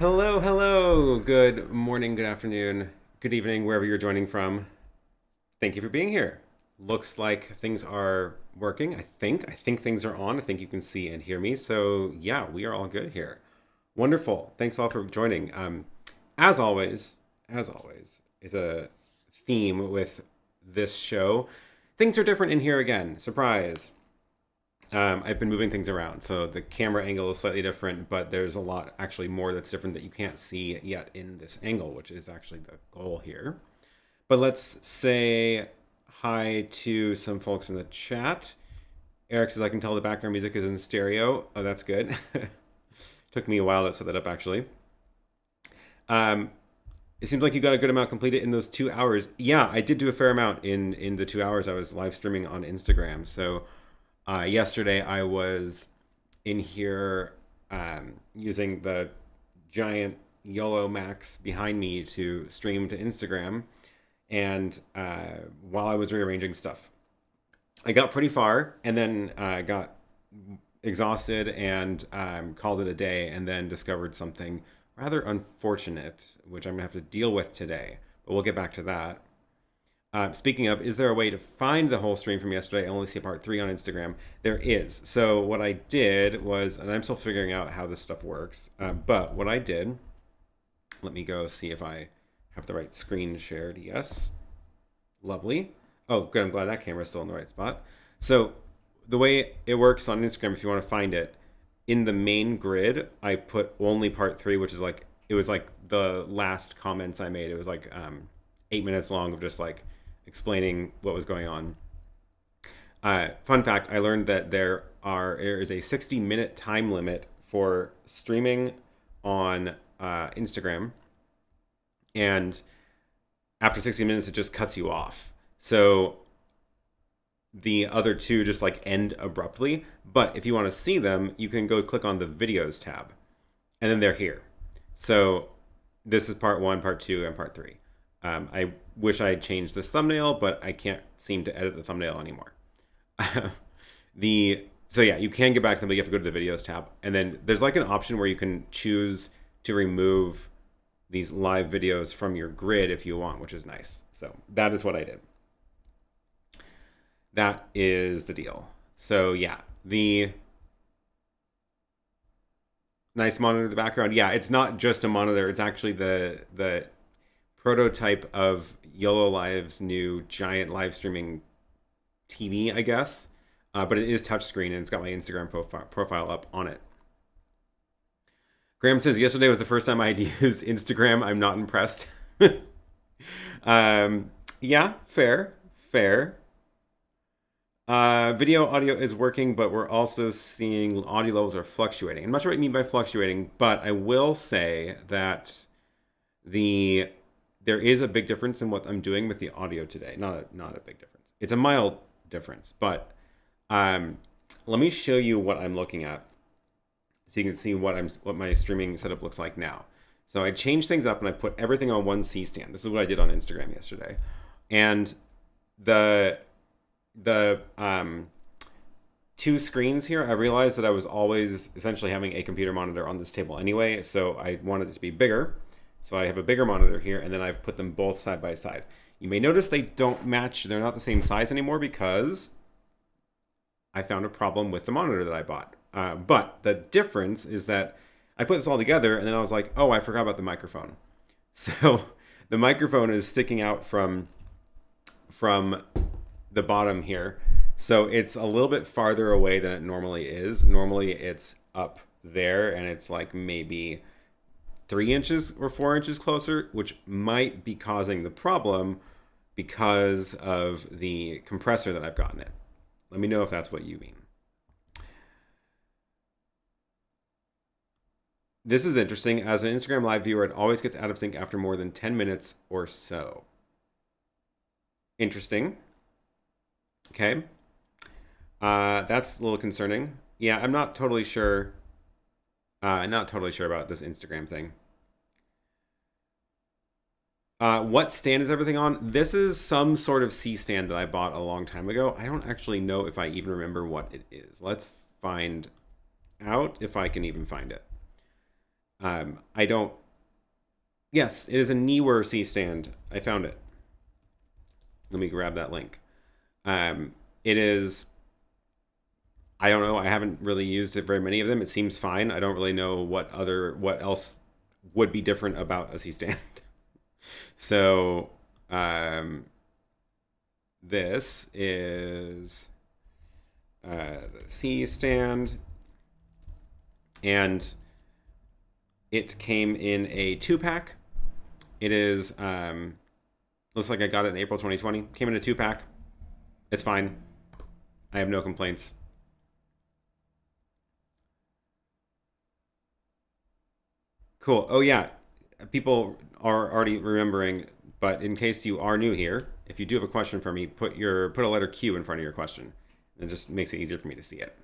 Hello, hello. Good morning, good afternoon, good evening, wherever you're joining from. Thank you for being here. Looks like things are working. I think things are on. I think you can see and hear me. So yeah, we are all good here. Wonderful. Thanks all for joining. As always, is a theme with this show. Things are different in here again. Surprise. I've been moving things around, so the camera angle is slightly different, but there's a lot actually more that's different that you can't see yet in this angle, which is actually the goal here. But let's say hi to some folks in the chat. Eric says, I can tell the background music is in stereo. Oh, that's good. Took me a while to set that up, actually. It seems like you got a good amount completed in those 2 hours. Yeah, I did do a fair amount in the 2 hours I was live streaming on Instagram. So yesterday I was in here using the giant YOLO Max behind me to stream to Instagram. And while I was rearranging stuff, I got pretty far and then got exhausted and called it a day, and then discovered something rather unfortunate, which I'm gonna have to deal with today, but we'll get back to that. Speaking of, is there a way to find the whole stream from yesterday? I only see part 3 on Instagram. There is. So what I did was, and I'm still figuring out how this stuff works, but what I did, let me go see if I have the right screen shared. Yes. Lovely. Oh, good. I'm glad that camera's still in the right spot. So the way it works on Instagram, if you want to find it, in the main grid, I put only part 3, which is like, it was like the last comments I made. It was like 8 minutes long of just like explaining what was going on. Fun fact, I learned that there there is a 60-minute time limit for streaming on Instagram, and after 60 minutes it just cuts you off. So the other two just like end abruptly. But if you want to see them, you can go click on the videos tab, and then they're here. So this is part 1, part 2, and part 3. I wish I had changed this thumbnail, but I can't seem to edit the thumbnail anymore. So yeah, you can get back to them, but you have to go to the videos tab. And then there's like an option where you can choose to remove these live videos from your grid if you want, which is nice. So that is what I did. That is the deal. So yeah, the nice monitor in the background. Yeah, it's not just a monitor. It's actually the prototype of YoloLive's new giant live streaming TV, I guess. But it is touchscreen, and it's got my Instagram profile up on it. Graham says, yesterday was the first time I had used Instagram. I'm not impressed. Yeah, fair. Video audio is working, but we're also seeing audio levels are fluctuating. I'm not sure what you mean by fluctuating, but I will say that there is a big difference in what I'm doing with the audio today. Not a big difference. It's a mild difference, but let me show you what I'm looking at, so you can see what my streaming setup looks like now. So I changed things up and I put everything on one C stand. This is what I did on Instagram yesterday, and the two screens here, I realized that I was always essentially having a computer monitor on this table anyway, so I wanted it to be bigger. So I have a bigger monitor here, and then I've put them both side by side. You may notice they don't match. They're not the same size anymore because I found a problem with the monitor that I bought. But the difference is that I put this all together, and then I was like, oh, I forgot about the microphone. So the microphone is sticking out from the bottom here. So it's a little bit farther away than it normally is. Normally it's up there, and it's like maybe 3 inches or 4 inches closer, which might be causing the problem because of the compressor that I've gotten it. Let me know if that's what you mean. This is interesting. As an Instagram live viewer, it always gets out of sync after more than 10 minutes or so. Interesting. Okay. That's a little concerning. Yeah, I'm not totally sure. Not totally sure about this Instagram thing. What stand is everything on? This is some sort of C stand that I bought a long time ago. I don't actually know if I even remember what it is. Let's find out if I can even find it. I don't. Yes, it is a Neewer C stand. I found it. Let me grab that link. It is. I don't know. I haven't really used it very many of them. It seems fine. I don't really know what else would be different about a C stand. So this is the C stand, and it came in a 2-pack. It is looks like I got it in April 2020. Came in a 2-pack. It's fine. I have no complaints. Cool. Oh yeah, people are already remembering, but in case you are new here, if you do have a question for me, put a letter Q in front of your question. It just makes it easier for me to see it.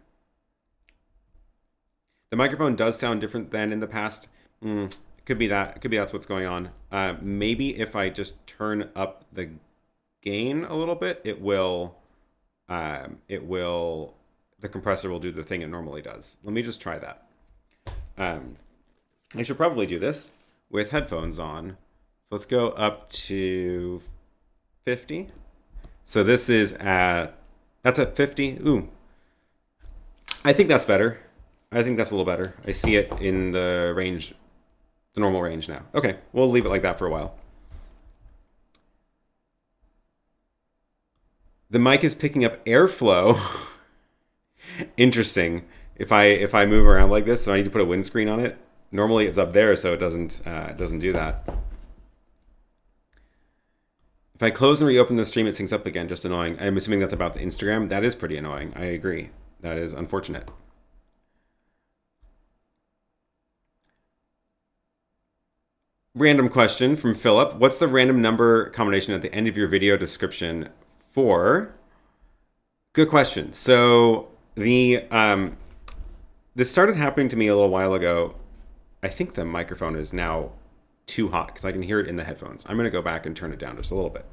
The microphone does sound different than in the past. Could be that. Could be that's what's going on. Maybe if I just turn up the gain a little bit, the compressor will do the thing it normally does. Let me just try that. I should probably do this with headphones on. So let's go up to 50. So this is that's at 50. Ooh. I think that's better. I think that's a little better. I see it in the range, the normal range now. Okay, we'll leave it like that for a while. The mic is picking up airflow. Interesting. If I move around like this, so I need to put a windscreen on it. Normally it's up there, so it doesn't do that. If I close and reopen the stream, it syncs up again. Just annoying. I'm assuming that's about the Instagram. That is pretty annoying. I agree. That is unfortunate. Random question from Philip. What's the random number combination at the end of your video description for? Good question. So this started happening to me a little while ago. I think the microphone is now too hot because I can hear it in the headphones. I'm going to go back and turn it down just a little bit.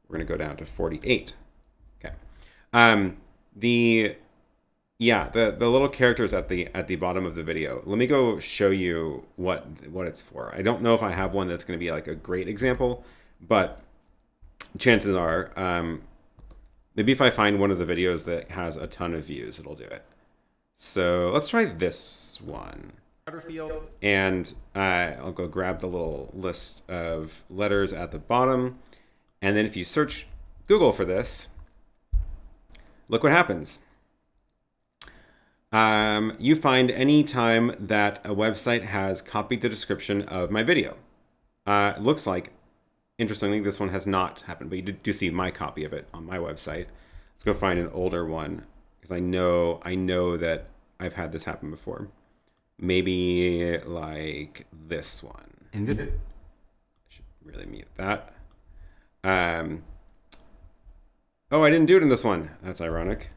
We're going to go down to 48. Okay. The little characters at the bottom of the video. Let me go show you what it's for. I don't know if I have one that's going to be like a great example, but chances are, maybe if I find one of the videos that has a ton of views, it'll do it. So let's try this one. And I'll go grab the little list of letters at the bottom. And then if you search Google for this, look what happens. You find any time that a website has copied the description of my video. It looks like, interestingly, this one has not happened, but you do see my copy of it on my website. Let's go find an older one because I know that I've had this happen before. Maybe like this one. I should really mute that. Oh, I didn't do it in this one. That's ironic.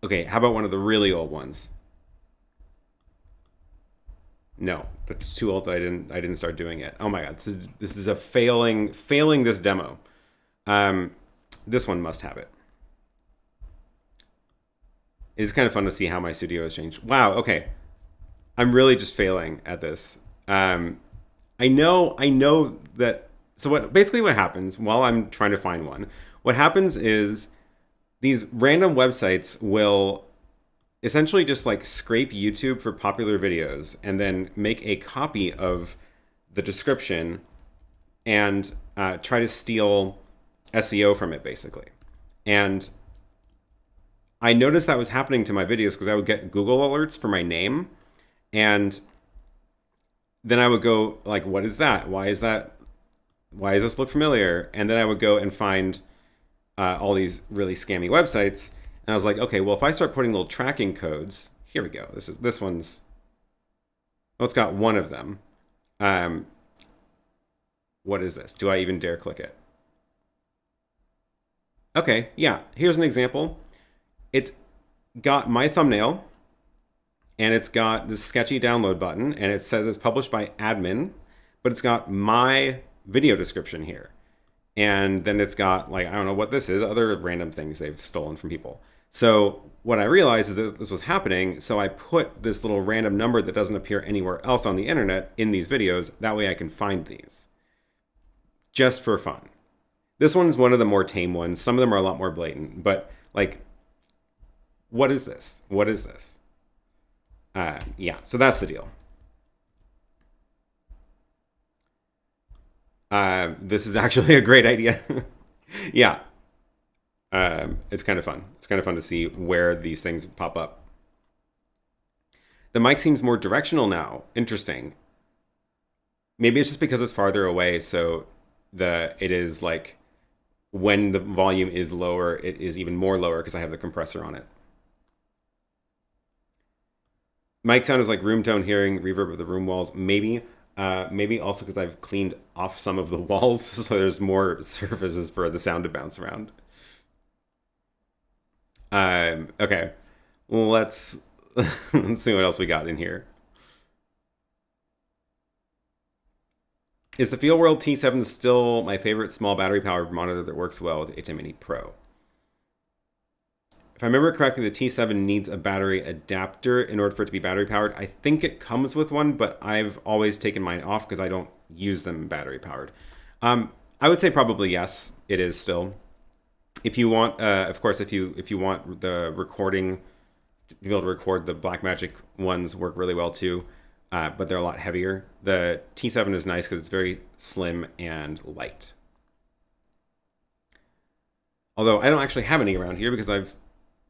Okay, how about one of the really old ones? No, that's too old that I didn't start doing it. Oh my god, this is a failing this demo. This one must have it. It's kind of fun to see how my studio has changed. Wow, okay. I'm really just failing at this. I know that, so basically what happens while I'm trying to find one, what happens is these random websites will essentially just like scrape YouTube for popular videos and then make a copy of the description and try to steal SEO from it basically. And I noticed that was happening to my videos because I would get Google alerts for my name, and then I would go like, what is that? Why is that? Why does this look familiar? And then I would go and find all these really scammy websites, and I was like, okay, well, if I start putting little tracking codes, here we go. This one's, well, it's got one of them. What is this? Do I even dare click it? Okay, yeah, here's an example. It's got my thumbnail, and it's got this sketchy download button, and it says it's published by admin, but it's got my video description here. And then it's got, like, I don't know what this is, other random things they've stolen from people. So what I realized is that this was happening, so I put this little random number that doesn't appear anywhere else on the internet in these videos. That way I can find these. Just for fun. This one's one of the more tame ones. Some of them are a lot more blatant, but, like, what is this? What is this? Yeah, so that's the deal. This is actually a great idea. Yeah. It's kind of fun. It's kind of fun to see where these things pop up. The mic seems more directional now. Interesting. Maybe it's just because it's farther away, so it is like when the volume is lower, it is even more lower because I have the compressor on it. Mic sound is like room tone hearing, reverb of the room walls. Maybe also because I've cleaned off some of the walls, so there's more surfaces for the sound to bounce around. Okay, let's see what else we got in here. Is the FeelWorld T7 still my favorite small battery-powered monitor that works well with the ATEM Mini Pro? If I remember correctly, the T7 needs a battery adapter in order for it to be battery-powered. I think it comes with one, but I've always taken mine off because I don't use them battery-powered. I would say probably yes, it is still. If you want, of course, if you want the recording, to be able to record, the Blackmagic ones work really well too. But they're a lot heavier. The T7 is nice because it's very slim and light. Although I don't actually have any around here because I've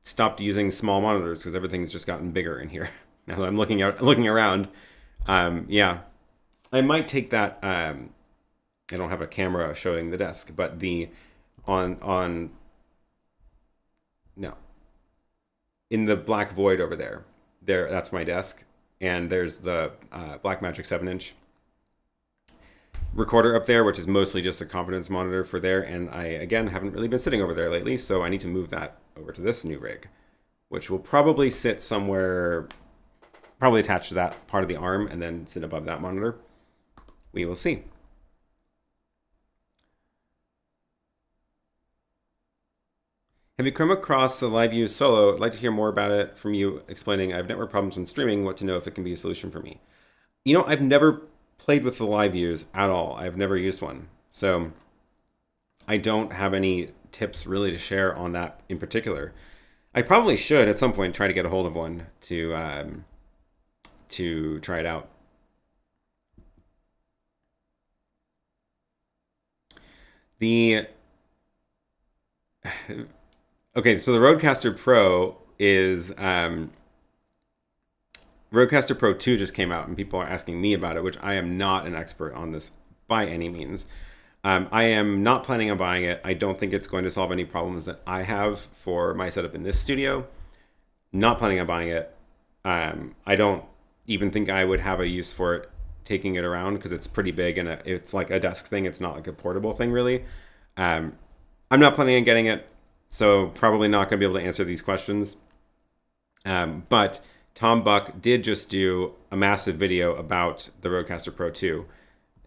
stopped using small monitors because everything's just gotten bigger in here. Now that I'm looking around, yeah, I might take that. I don't have a camera showing the desk, but on no, in the black void over there. There, that's my desk, and there's the Blackmagic 7-inch recorder up there, which is mostly just a confidence monitor for there. And I, again, haven't really been sitting over there lately, so I need to move that over to this new rig, which will probably sit somewhere, probably attached to that part of the arm and then sit above that monitor. We will see. Have you come across the LiveU Solo? I'd like to hear more about it from you, explaining I have network problems when streaming, what to know if it can be a solution for me. You know, I've never played with the LiveUs at all. I've never used one. So I don't have any tips really to share on that in particular. I probably should at some point try to get a hold of one to try it out. Okay, so the Rodecaster Pro is Rodecaster Pro 2 just came out, and people are asking me about it, which I am not an expert on this by any means. I am not planning on buying it. I don't think it's going to solve any problems that I have for my setup in this studio. Not planning on buying it. I don't even think I would have a use for it taking it around, because it's pretty big and it's like a desk thing. It's not like a portable thing, really. I'm not planning on getting it, so probably not going to be able to answer these questions. But Tom Buck did just do a massive video about the Rodecaster Pro 2.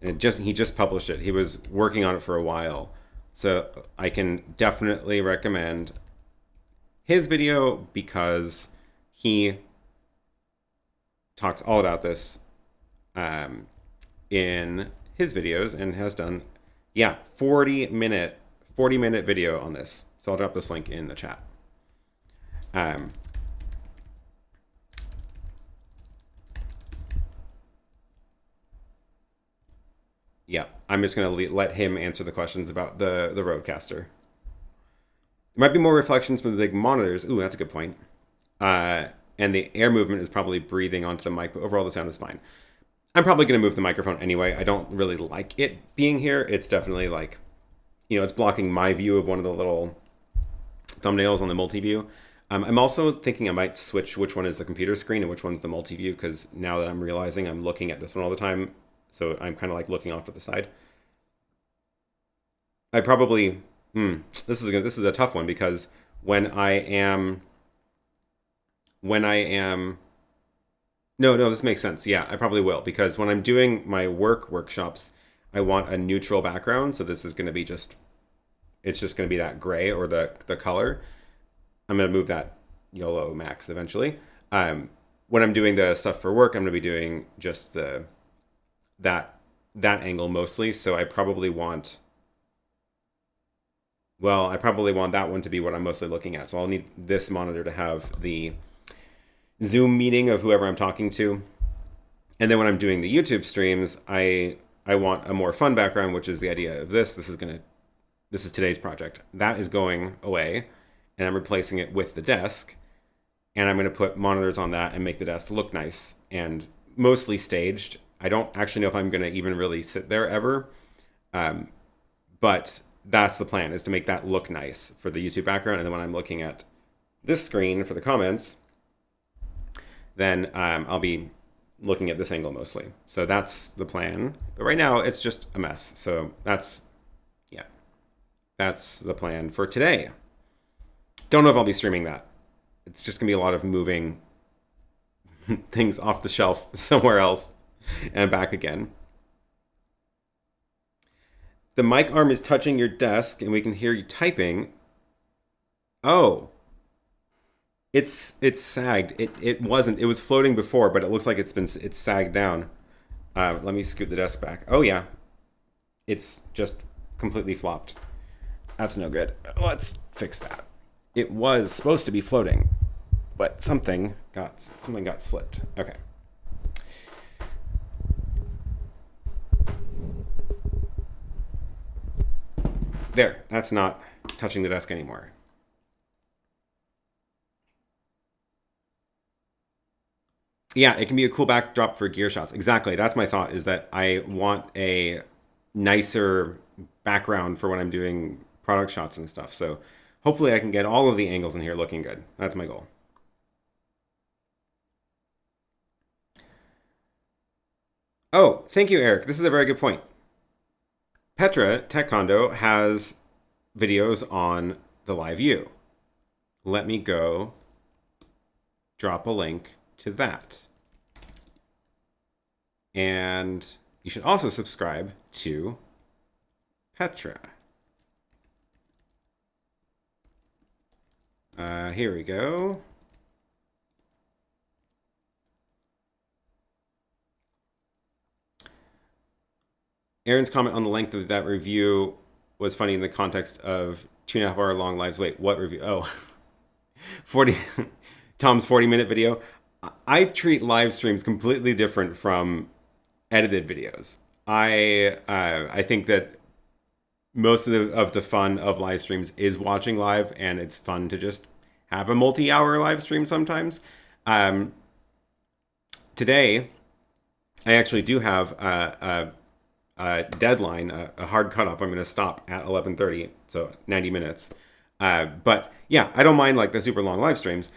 And he just published it. He was working on it for a while. So I can definitely recommend his video, because he talks all about this in his videos, and has done, yeah, 40-minute video on this. So I'll drop this link in the chat. Yeah, I'm just going to let him answer the questions about the Rodecaster. There might be more reflections from the big monitors. Ooh, that's a good point. And the air movement is probably breathing onto the mic, but overall the sound is fine. I'm probably going to move the microphone anyway. I don't really like it being here. It's definitely like, you know, it's blocking my view of one of the little thumbnails on the multi-view. I'm also thinking I might switch which one is the computer screen and which one's the multi-view, because now that I'm realizing I'm looking at this one all the time, so I'm kind of like looking off to the side. I probably, this is a tough one, because when I am, no, this makes sense. Yeah, I probably will, because when I'm doing my workshops, I want a neutral background. So this is going to be it's just going to be that gray, or the color. I'm going to move that YOLO Max eventually. When I'm doing the stuff for work, I'm going to be doing just that angle mostly. So I probably want that one to be what I'm mostly looking at. So I'll need this monitor to have the Zoom meeting of whoever I'm talking to. And then when I'm doing the YouTube streams, I want a more fun background, which is the idea of this. This is today's project. That is going away, and I'm replacing it with the desk. And I'm going to put monitors on that and make the desk look nice and mostly staged. I don't actually know if I'm going to even really sit there ever. But that's the plan, is to make that look nice for the YouTube background. And then when I'm looking at this screen for the comments, then I'll be looking at this angle mostly. So that's the plan. But right now it's just a mess. So that's the plan for today. Don't know if I'll be streaming that. It's just gonna be a lot of moving things off the shelf somewhere else and back again. The mic arm is touching your desk and we can hear you typing. Oh. It's sagged. It wasn't. It was floating before, but it looks like it's sagged down. Let me scoot the desk back. Oh yeah. It's just completely flopped. That's no good. Let's fix that. It was supposed to be floating, but something got slipped. Okay. There. That's not touching the desk anymore. Yeah, it can be a cool backdrop for gear shots. Exactly. That's my thought, is that I want a nicer background for when I'm doing product shots and stuff. So hopefully I can get all of the angles in here looking good. That's my goal. Oh, thank you, Eric. This is a very good point. Petra, TechCondo, has videos on the LiveU. Let me go drop a link to that. And you should also subscribe to Petra. Here we go. Aaron's comment on the length of that review was funny in the context of 2.5 hour long lives. Wait, what review? Oh, 40, Tom's 40-minute video. I treat live streams completely different from edited videos. I think that most of the fun of live streams is watching live, and it's fun to just have a multi-hour live stream sometimes. Today, I actually do have a deadline, a hard cutoff. I'm going to stop at 11:30, so 90 minutes. But yeah, I don't mind like the super long live streams.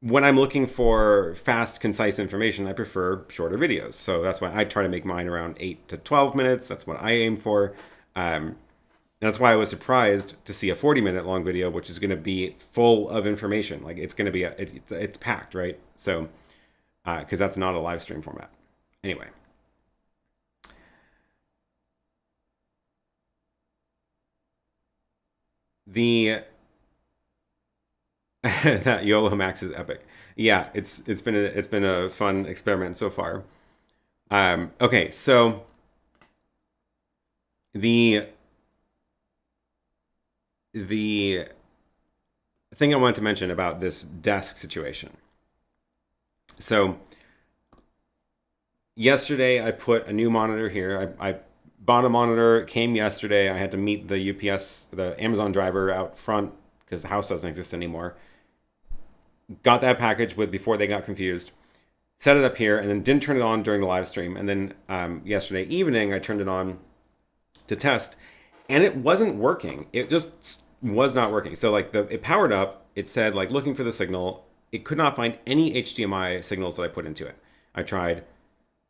When I'm looking for fast, concise information, I prefer shorter videos. So that's why I try to make mine around 8 to 12 minutes. That's what I aim for. That's why I was surprised to see a 40-minute long video, which is going to be full of information. Like it's going to be, it's packed, right? So, because that's not a live stream format. Anyway. That YOLO Max is epic. Yeah, it's been a fun experiment so far. Okay, so the thing I wanted to mention about this desk situation. So yesterday I put a new monitor here. I bought a monitor, it came yesterday. I had to meet the UPS, the Amazon driver out front because the house doesn't exist anymore. Got that package before they got confused. Set it up here and then didn't turn it on during the live stream. And then yesterday evening, I turned it on to test and it wasn't working. It just was not working. So like it powered up, it said like looking for the signal. It could not find any HDMI signals that I put into it. I tried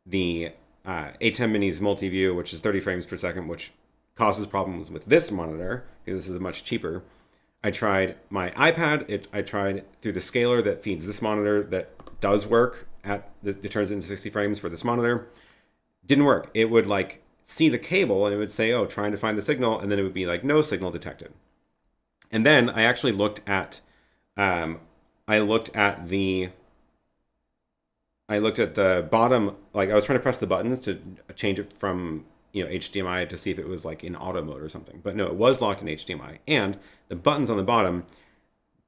the ATEM Mini's multi-view, which is 30 frames per second, which causes problems with this monitor because this is much cheaper. I tried my iPad. I tried through the scaler that feeds this monitor that does work it turns into 60 frames for this monitor. Didn't work. It would like see the cable and it would say, oh, trying to find the signal. And then it would be like no signal detected. And then I actually looked at, the bottom, like I was trying to press the buttons to change it from, HDMI to see if it was like in auto mode or something. But no, it was locked in HDMI. And the buttons on the bottom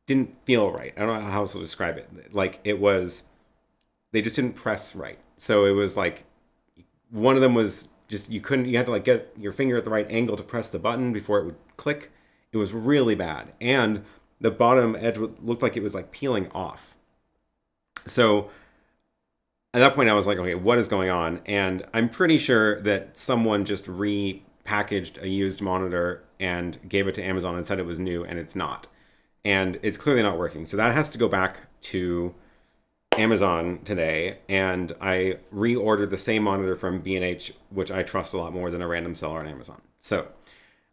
didn't feel right. I don't know how else to describe it. Like they just didn't press right. So it was like, one of them was just, you had to like get your finger at the right angle to press the button before it would click. It was really bad. And the bottom edge looked like it was like peeling off. So at that point I was like, okay, what is going on? And I'm pretty sure that someone just repackaged a used monitor and gave it to Amazon and said it was new, and it's not. And it's clearly not working. So that has to go back to Amazon today, and I reordered the same monitor from B&H, which I trust a lot more than a random seller on Amazon. So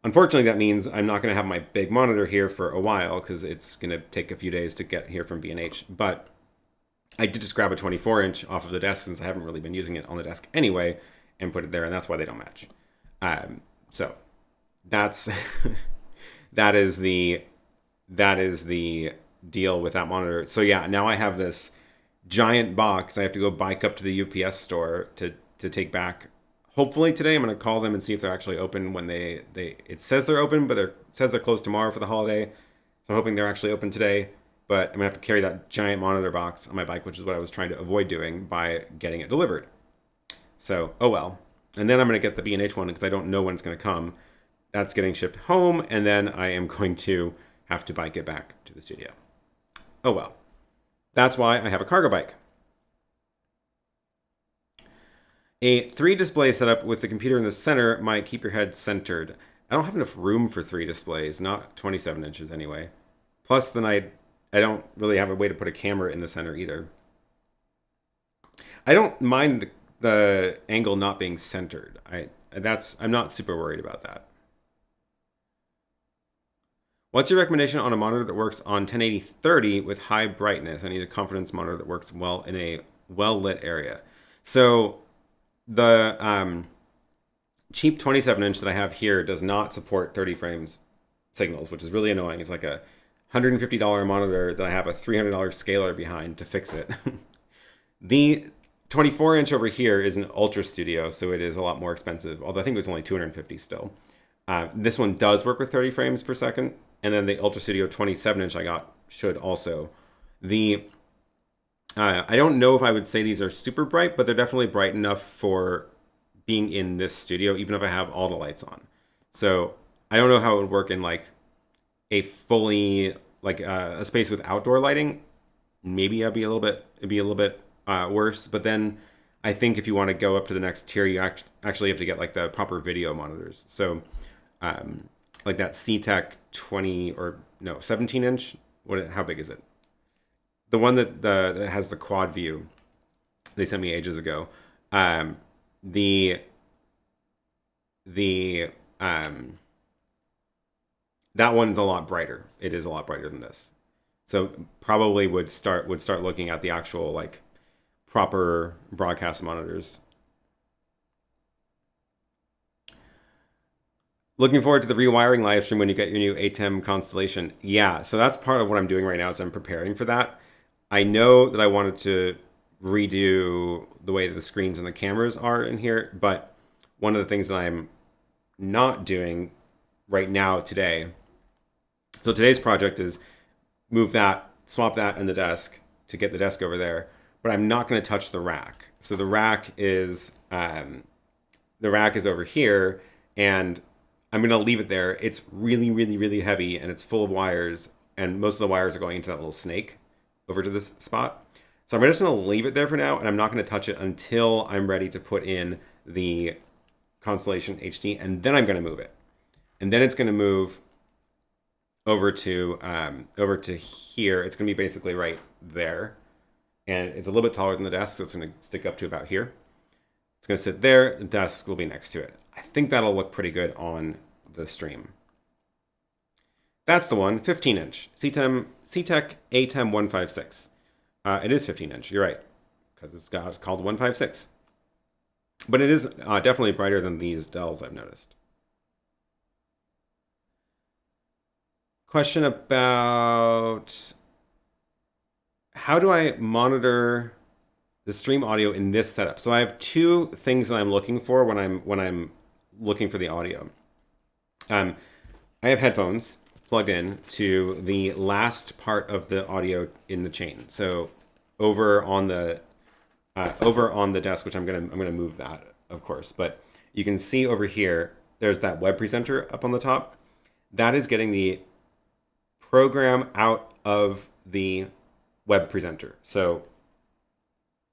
unfortunately, that means I'm not going to have my big monitor here for a while because it's going to take a few days to get here from B&H. But I did just grab a 24-inch off of the desk since I haven't really been using it on the desk anyway and put it there, and that's why they don't match. So that's that is the deal with that monitor. So yeah, now I have this giant box I have to go bike up to the UPS store to take back. Hopefully today I'm going to call them and see if they're actually open when it says they're open, but it says they're closed tomorrow for the holiday. So I'm hoping they're actually open today, but I'm going to have to carry that giant monitor box on my bike, which is what I was trying to avoid doing by getting it delivered. So, oh well. And then I'm going to get the B&H one because I don't know when it's going to come. That's getting shipped home, and then I am going to have to bike it back to the studio. Oh well. That's why I have a cargo bike. A 3 display setup with the computer in the center might keep your head centered. I don't have enough room for 3 displays, not 27 inches anyway. Plus, then I don't really have a way to put a camera in the center either. I don't mind the angle not being centered. I'm not super worried about that. What's your recommendation on a monitor that works on 1080-30 with high brightness? I need a confidence monitor that works well in a well-lit area. So the cheap 27-inch that I have here does not support 30 frames signals, which is really annoying. It's like a $150 monitor that I have a $300 scaler behind to fix it. The 24-inch over here is an Ultra Studio, so it is a lot more expensive, although I think it was only $250 still. This one does work with 30 frames per second, and then the Ultra Studio 27-inch I got should also. I don't know if I would say these are super bright, but they're definitely bright enough for being in this studio, even if I have all the lights on. So I don't know how it would work in like a fully, like a space with outdoor lighting. Maybe it'd be a little bit worse, but then I think if you want to go up to the next tier, you actually have to get like the proper video monitors. So like that CTEK 17-inch. How big is it? The one that has the quad view they sent me ages ago. That one's a lot brighter. It is a lot brighter than this. So probably would start looking at the actual like proper broadcast monitors. Looking forward to the rewiring live stream when you get your new ATEM Constellation. Yeah, so that's part of what I'm doing right now as I'm preparing for that. I know that I wanted to redo the way that the screens and the cameras are in here, but one of the things that I'm not doing right now today, so today's project is swap that and the desk to get the desk over there, but I'm not going to touch the rack. So the rack is over here, and I'm going to leave it there. It's really, really, really heavy, and it's full of wires, and most of the wires are going into that little snake over to this spot. So I'm just going to leave it there for now, and I'm not going to touch it until I'm ready to put in the Constellation HD, and then I'm going to move it. And then it's going to move over to here. It's going to be basically right there. And it's a little bit taller than the desk, so it's going to stick up to about here. It's going to sit there. The desk will be next to it. I think that'll look pretty good on the stream. That's the one, 15-inch. CTEK ATEM 156. It is 15-inch, you're right, because it's called 156. But it is definitely brighter than these Dells, I've noticed. Question about how do I monitor the stream audio in this setup? So I have two things that I'm looking for when I'm looking for the audio. I have headphones plugged in to the last part of the audio in the chain. So over on the desk, which I'm gonna move that, of course. But you can see over here, there's that web presenter up on the top. That is getting the program out of the web presenter. So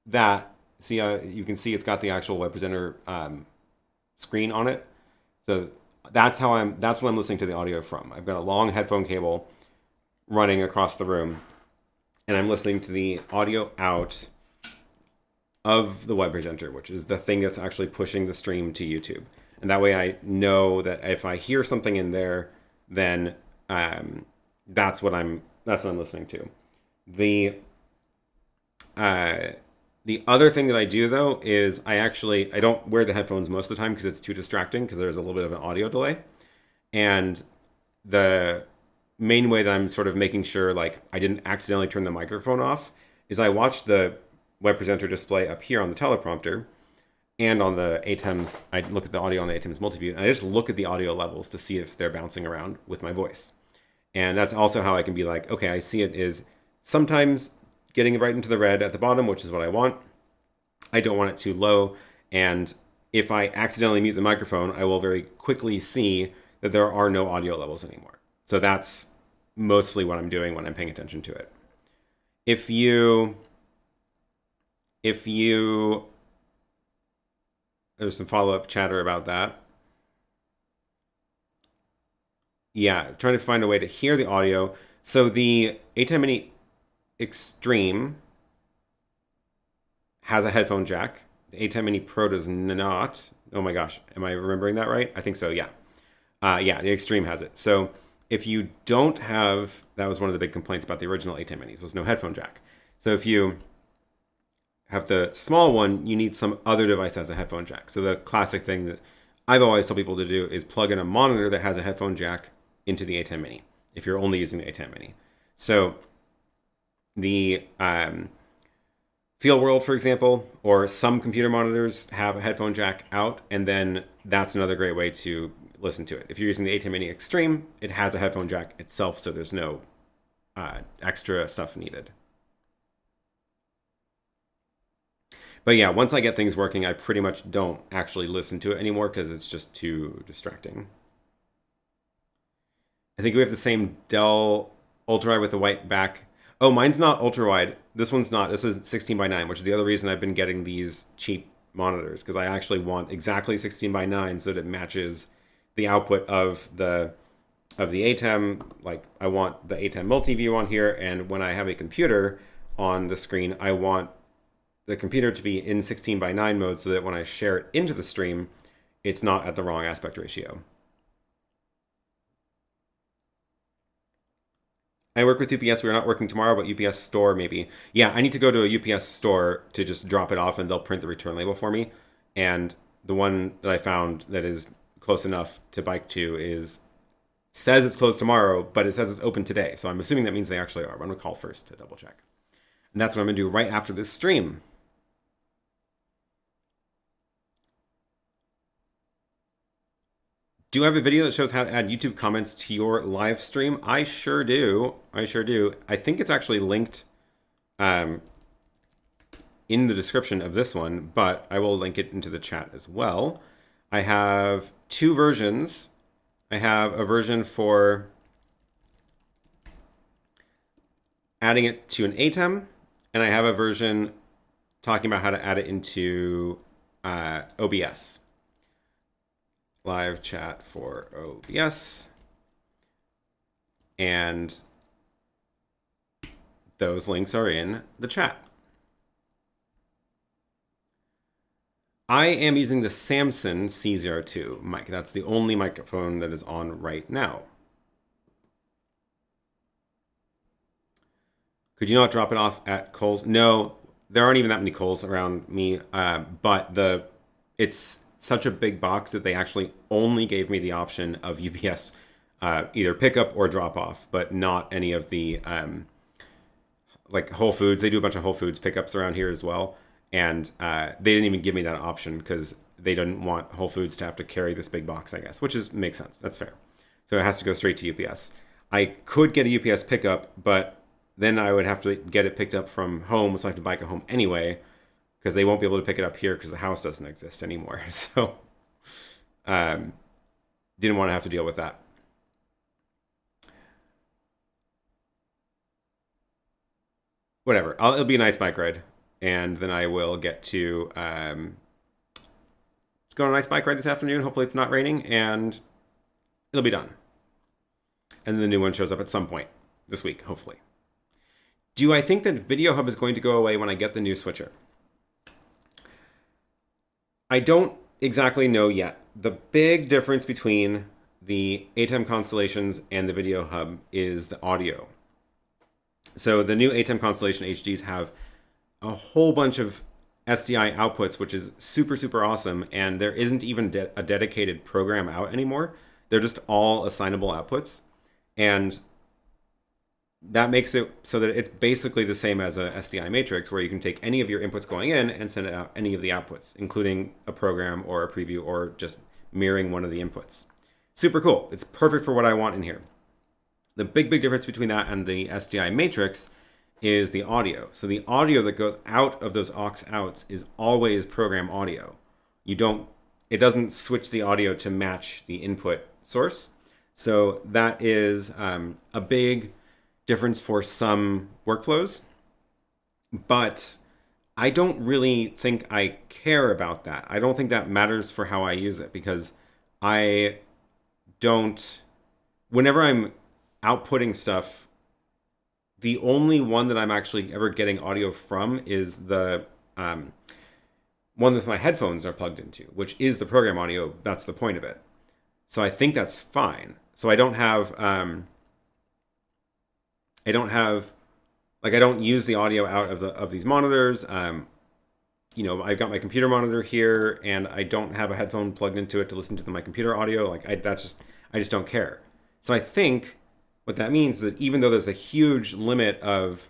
that, see, you can see it's got the actual web presenter screen on it. So that's what I'm listening to the audio from. I've got a long headphone cable running across the room, and I'm listening to the audio out of the web presenter, which is the thing that's actually pushing the stream to YouTube. And that way I know that if I hear something in there, then that's what I'm listening to. The other thing that I do, though, is I don't wear the headphones most of the time because it's too distracting, because there's a little bit of an audio delay. And the main way that I'm sort of making sure like I didn't accidentally turn the microphone off is I watch the web presenter display up here on the teleprompter, and on the ATEMs, I look at the audio on the ATEMs multiview, and I just look at the audio levels to see if they're bouncing around with my voice. And that's also how I can be like, okay, I see it is sometimes getting right into the red at the bottom, which is what I want. I don't want it too low. And if I accidentally mute the microphone, I will very quickly see that there are no audio levels anymore. So that's mostly what I'm doing when I'm paying attention to it. If you there's some follow-up chatter about that. yeah, trying to find a way to hear the audio. So the ATEM Mini Extreme has a headphone jack. The ATEM Mini Pro does not. Oh my gosh, am I remembering that right? I think so, yeah. Yeah, the Extreme has it. So if you don't have, that was one of the big complaints about the original ATEM Minis, was no headphone jack. So if you have the small one, you need some other device that has a headphone jack. So the classic thing that I've always told people to do is plug in a monitor that has a headphone jack into the ATEM Mini, if you're only using the ATEM Mini. So the Field World, for example, or some computer monitors have a headphone jack out, and then that's another great way to listen to it. If you're using the ATEM Mini Extreme, it has a headphone jack itself, so there's no extra stuff needed. But yeah, once I get things working, I pretty much don't actually listen to it anymore because it's just too distracting. I think we have the same Dell ultrawide with the white back. Oh, mine's not ultrawide. This one's not. This is 16 by 9, which is the other reason I've been getting these cheap monitors, because I actually want exactly 16 by 9 so that it matches the output of the ATEM. Like, I want the ATEM multi-view on here, and when I have a computer on the screen, I want the computer to be in 16 by 9 mode so that when I share it into the stream, it's not at the wrong aspect ratio. I work with UPS. We're not working tomorrow, but UPS store maybe. Yeah, I need to go to a UPS store to just drop it off, and they'll print the return label for me. And the one that I found that is close enough to bike to says it's closed tomorrow, but it says it's open today. So I'm assuming that means they actually are. I'm going to call first to double check. And that's what I'm going to do right after this stream. Do you have a video that shows how to add YouTube comments to your live stream? I sure do. I sure do. I think it's actually linked in the description of this one, but I will link it into the chat as well. I have two versions. I have a version for adding it to an ATEM, and I have a version talking about how to add it into OBS. Live chat for OBS, and those links are in the chat. I am using the Samson C02 mic. That's the only microphone that is on right now. Could you not drop it off at Kohl's? No, there aren't even that many Kohl's around me, but it's such a big box that they actually only gave me the option of UPS either pickup or drop off, but not any of the like Whole Foods. They do a bunch of Whole Foods pickups around here as well, and they didn't even give me that option because they didn't want Whole Foods to have to carry this big box, I guess, which makes sense. That's fair. So it has to go straight to UPS. I could get a UPS pickup, but then I would have to get it picked up from home, so I have to bike it home anyway, because they won't be able to pick it up here because the house doesn't exist anymore. So didn't want to have to deal with that. Whatever. It'll be a nice bike ride. And then I will get to let's go on a nice bike ride this afternoon. Hopefully it's not raining, and it'll be done. And then the new one shows up at some point this week, hopefully. Do I think that VideoHub is going to go away when I get the new switcher? I don't exactly know yet. The big difference between the ATEM Constellations and the VideoHub is the audio. So the new ATEM Constellation HDs have a whole bunch of SDI outputs, which is super, super awesome. And there isn't even a dedicated program out anymore. They're just all assignable outputs. And that makes it so that it's basically the same as a SDI Matrix, where you can take any of your inputs going in and send out any of the outputs, including a program or a preview or just mirroring one of the inputs. Super cool. It's perfect for what I want in here. The big, big difference between that and the SDI Matrix is the audio. So the audio that goes out of those aux outs is always program audio. It doesn't switch the audio to match the input source. So that is a big difference for some workflows, but I don't really think I care about that. I don't think that matters for how I use it, because I don't whenever I'm outputting stuff, the only one that I'm actually ever getting audio from is the one that my headphones are plugged into, which is the program audio. That's the point of it. So I think that's fine. So I don't have like I don't use the audio out of these monitors. You know, I've got my computer monitor here, and I don't have a headphone plugged into it to listen to my computer audio. Like I just don't care. So I think what that means is that even though there's a huge limit of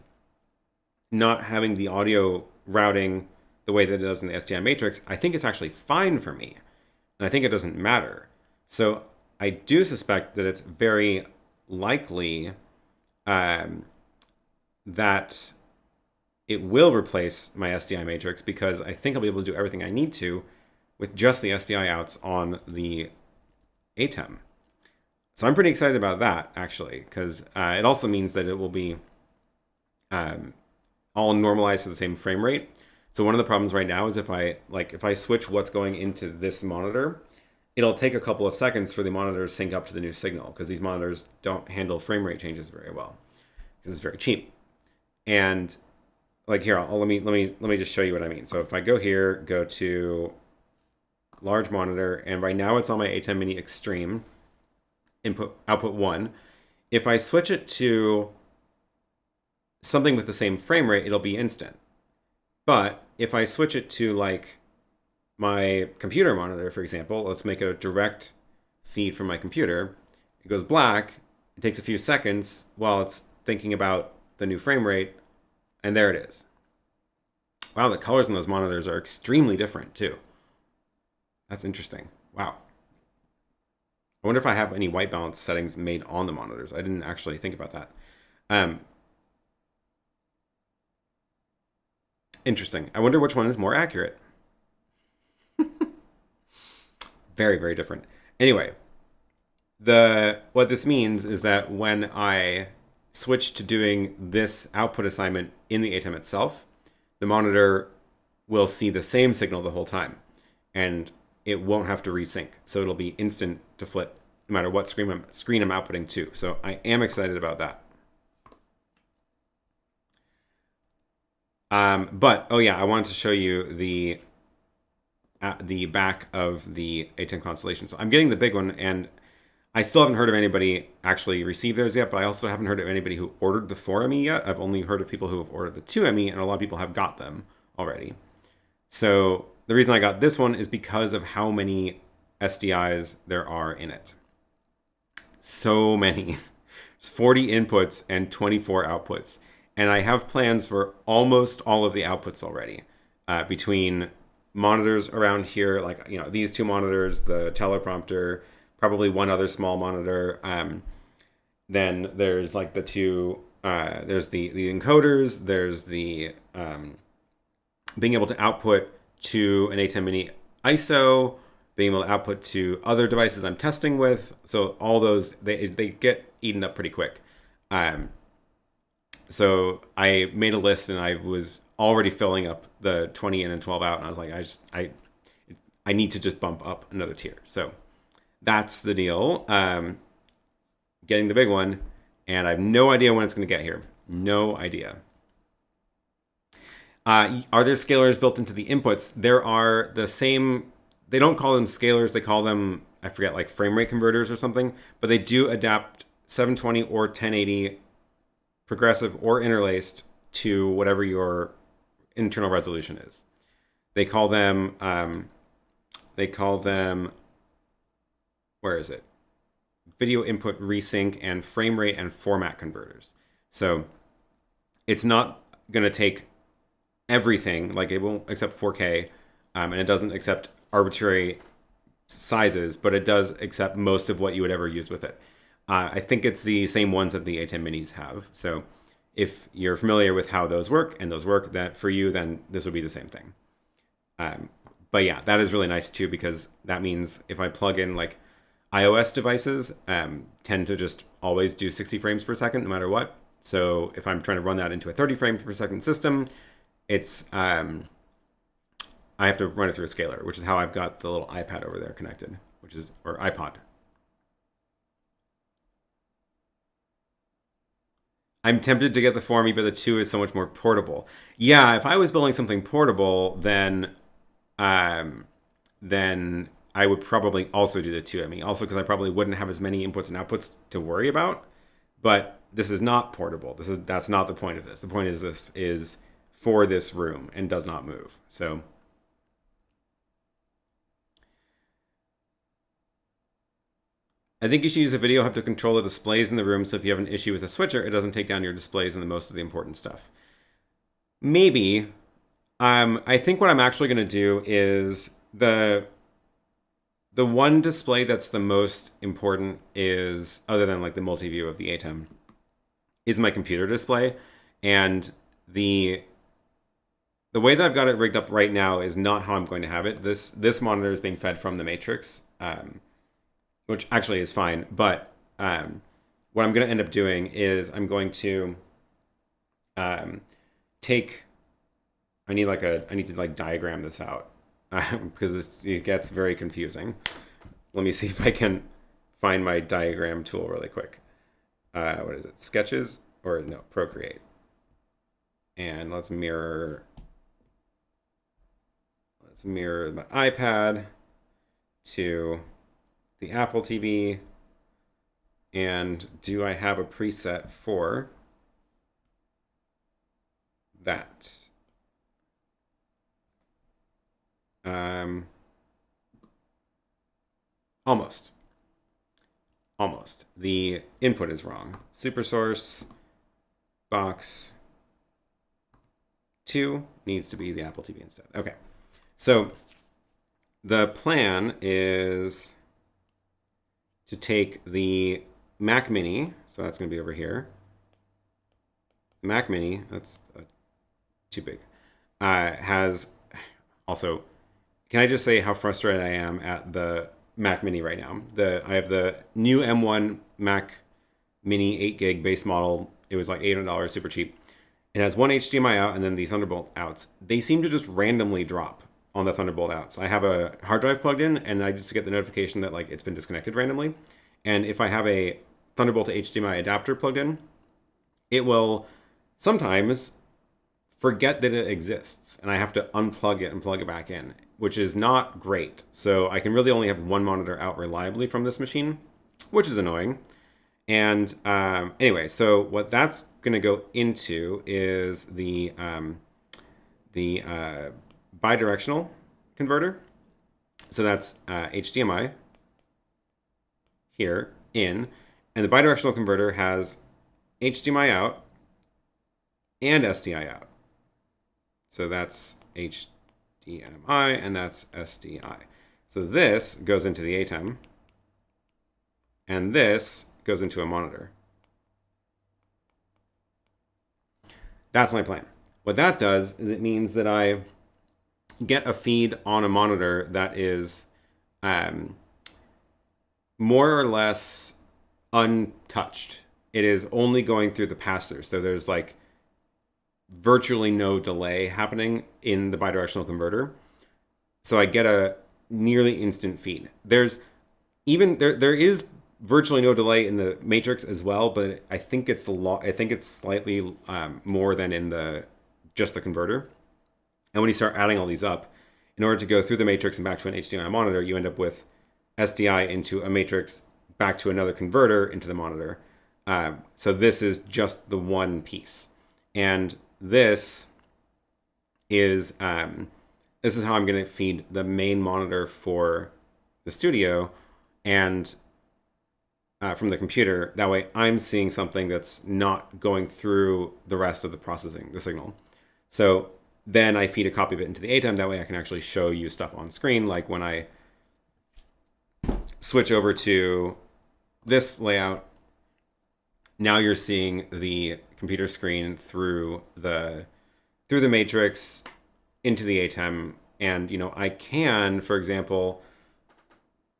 not having the audio routing the way that it does in the SDI Matrix, I think it's actually fine for me. And I think it doesn't matter. So I do suspect that it's very likely that it will replace my SDI Matrix, because I think I'll be able to do everything I need to with just the SDI outs on the ATEM. So I'm pretty excited about that, actually, because it also means that it will be all normalized to the same frame rate. So one of the problems right now is if I switch what's going into this monitor, it'll take a couple of seconds for the monitor to sync up to the new signal, because these monitors don't handle frame rate changes very well, because it's very cheap. And like here, let me just show you what I mean. So if I go here, go to large monitor, and right now it's on my ATEM Mini Extreme, output 1. If I switch it to something with the same frame rate, it'll be instant. But if I switch it to like my computer monitor, for example, let's make it a direct feed from my computer. It goes black. It takes a few seconds while it's thinking about the new frame rate, and there it is. Wow, the colors in those monitors are extremely different too. That's interesting. Wow. I wonder if I have any white balance settings made on the monitors. I didn't actually think about that. Interesting. I wonder which one is more accurate. Very, very different. Anyway, what this means is that when I switch to doing this output assignment in the ATEM itself, the monitor will see the same signal the whole time, and it won't have to resync. So it'll be instant to flip no matter what screen I'm outputting to. So I am excited about that. But oh yeah, I wanted to show you the back of the ATEM Constellation. So I'm getting the big one, and I still haven't heard of anybody actually receive theirs yet, but I also haven't heard of anybody who ordered the 4ME yet. I've only heard of people who have ordered the 2ME, and a lot of people have got them already. So the reason I got this one is because of how many SDIs there are in it. So many. It's 40 inputs and 24 outputs. And I have plans for almost all of the outputs already, between monitors around here, like, you know, these two monitors, the teleprompter, probably one other small monitor. Then there's like the two, there's the encoders, there's the being able to output to an ATEM Mini ISO, being able to output to other devices I'm testing with. So all those, they get eaten up pretty quick. So I made a list, and I was already filling up the 20 in and 12 out, and I was like, I need to just bump up another tier. So that's the deal. Getting the big one, and I have no idea when it's going to get here. No idea. Are there scalars built into the inputs? There are the same. They don't call them scalars. They call them, I forget, like frame rate converters or something. But they do adapt 720 or 1080 progressive or interlaced to whatever your internal resolution is. They call them, where is it? Video input resync and frame rate and format converters. So it's not going to take everything, like it won't accept 4K, and it doesn't accept arbitrary sizes, but it does accept most of what you would ever use with it. I think it's the same ones that the ATEM Minis have. So if you're familiar with how those work, and those work that for you, then this would be the same thing. But yeah, that is really nice too, because that means if I plug in like iOS devices, tend to just always do 60 frames per second no matter what. So if I'm trying to run that into a 30 frames per second system, it's I have to run it through a scaler, which is how I've got the little iPad over there connected, or iPod. I'm tempted to get the 4ME, but the 2 is so much more portable. Yeah, if I was building something portable, then I would probably also do the 2ME. Also, because I probably wouldn't have as many inputs and outputs to worry about. But this is not portable. That's not the point of this. The point is this is for this room and does not move. So I think you should use a VideoHub to control the displays in the room, so if you have an issue with a switcher, it doesn't take down your displays and most of the important stuff. Maybe. I think what I'm actually going to do is the one display that's the most important is, other than like the multi-view of the ATEM, is my computer display. And the way that I've got it rigged up right now is not how I'm going to have it. This monitor is being fed from the Matrix, which actually is fine. But what I'm going to end up doing is I'm going to take. I need to diagram this out because it gets very confusing. Let me see if I can find my diagram tool really quick. What is it? Sketches or no? Procreate. And let's mirror my iPad to the Apple TV. And do I have a preset for that? Almost. The input is wrong. SuperSource box 2 needs to be the Apple TV instead. Okay. So the plan is to take the Mac Mini. So that's going to be over here. Mac Mini, that's too big. Has also, can I just say how frustrated I am at the Mac Mini right now? I have the new M1 Mac Mini 8 gig base model. It was like $800, super cheap. It has one HDMI out and then the Thunderbolt outs. They seem to just randomly drop on the Thunderbolt outs. I have a hard drive plugged in and I just get the notification that like it's been disconnected randomly. And if I have a Thunderbolt to HDMI adapter plugged in, it will sometimes forget that it exists and I have to unplug it and plug it back in, which is not great. So I can really only have one monitor out reliably from this machine, which is annoying. And anyway, so what that's going to go into is the bidirectional converter. So that's HDMI here in, and the bidirectional converter has HDMI out and SDI out. So that's HDMI and that's SDI. So this goes into the ATEM and this goes into a monitor. That's my plan. What that does is it means that I get a feed on a monitor that is more or less untouched. It is only going through the pass-through. So there's like virtually no delay happening in the bidirectional converter. So I get a nearly instant feed. There is virtually no delay in the Matrix as well, but I think it's slightly more than in just the converter. And when you start adding all these up, in order to go through the Matrix and back to an HDMI monitor, you end up with SDI into a Matrix, back to another converter into the monitor. So this is just the one piece, and this is how I'm going to feed the main monitor for the studio, and from the computer. That way I'm seeing something that's not going through the rest of the processing, the signal. So then I feed a copy of it into the ATEM. That way I can actually show you stuff on screen. Like when I switch over to this layout, now you're seeing the computer screen through the Matrix into the ATEM. And, I can, for example,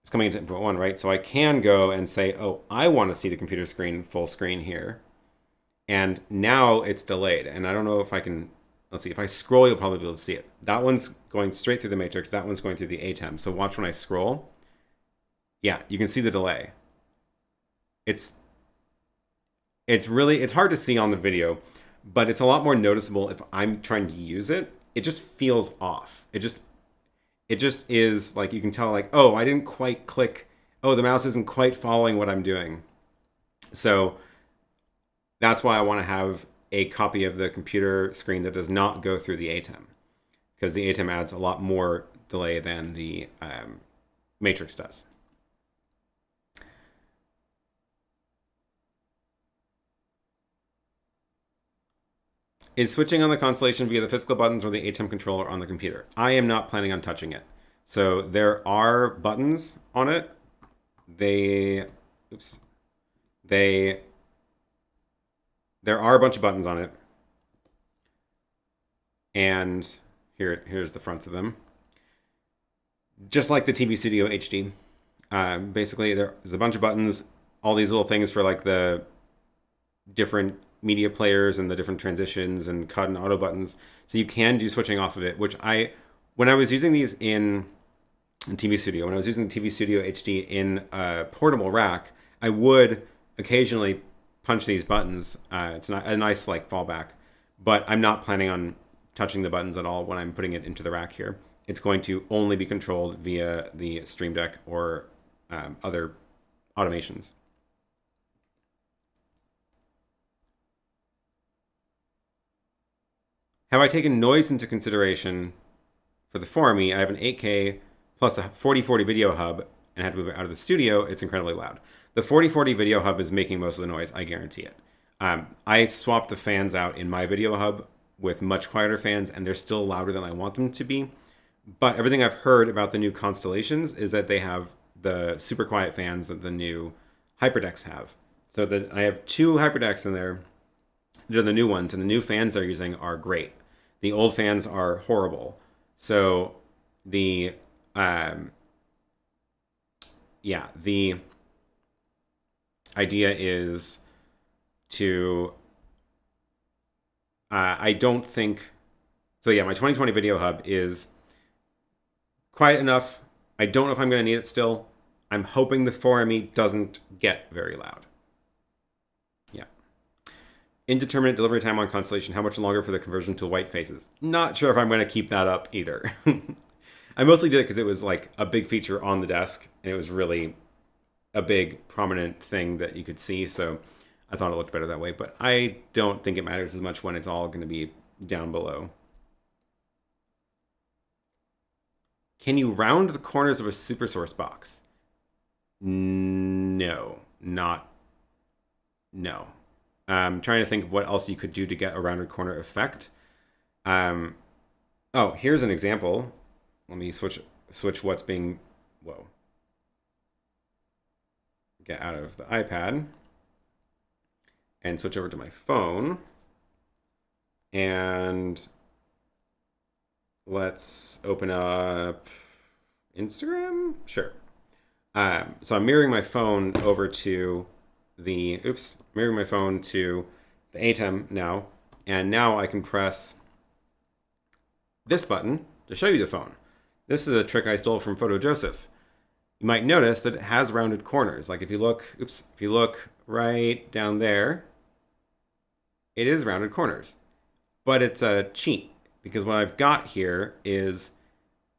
it's coming into input 1, right? So I can go and say, oh, I want to see the computer screen full screen here. And now it's delayed. And I don't know if I can, let's see, if I scroll, you'll probably be able to see it. That one's going straight through the Matrix. That one's going through the ATEM. So watch when I scroll. Yeah, you can see the delay. It's it's hard to see on the video, but it's a lot more noticeable if I'm trying to use it. It just feels off. It just is like, you can tell like, oh, I didn't quite click. Oh, the mouse isn't quite following what I'm doing. So that's why I want to have a copy of the computer screen that does not go through the ATEM, because the ATEM adds a lot more delay than the Matrix does. Is switching on the Constellation via the physical buttons or the ATEM controller on the computer? I am not planning on touching it. So there are buttons on it. There are a bunch of buttons on it. And here's the fronts of them. Just like the TV Studio HD. Basically, there's a bunch of buttons, all these little things for like the different media players and the different transitions and cut and auto buttons. So you can do switching off of it, which when I was using these in TV Studio, when I was using the TV Studio HD in a portable rack, I would occasionally punch these buttons. It's not a nice like fallback, but I'm not planning on touching the buttons at all when I'm putting it into the rack here. It's going to only be controlled via the Stream Deck or other automations. Have I taken noise into consideration for the Formy? I have an 8K plus a 4040 video hub and had to move it out of the studio. It's incredibly loud. The 4040 video hub is making most of the noise, I guarantee it. I swapped the fans out in my video hub with much quieter fans, and they're still louder than I want them to be. But everything I've heard about the new Constellations is that they have the super quiet fans that the new HyperDecks have. So I have 2 HyperDecks in there. They're the new ones, and the new fans they're using are great. The old fans are horrible. So the idea is to I don't think so. Yeah, my 2020 video hub is quiet enough. I don't know if I'm going to need it still. I'm hoping the Formy doesn't get very loud. Yeah. Indeterminate delivery time on Constellation. How much longer for the conversion to white faces? Not sure if I'm going to keep that up either. I mostly did it because it was like a big feature on the desk, and it was really a big prominent thing that you could see. So I thought it looked better that way, but I don't think it matters as much when it's all going to be down below. Can you round the corners of a SuperSource box? No. I'm trying to think of what else you could do to get a rounded corner effect. Oh, here's an example. Let me switch what's being... Whoa. Get out of the iPad and switch over to my phone. And let's open up Instagram. Sure. So I'm mirroring my phone over to the, mirroring my phone to the ATEM now. And now I can press this button to show you the phone. This is a trick I stole from Photo Joseph. You might notice that it has rounded corners. Like if you look right down there, it is rounded corners. But it's a cheat, because what I've got here is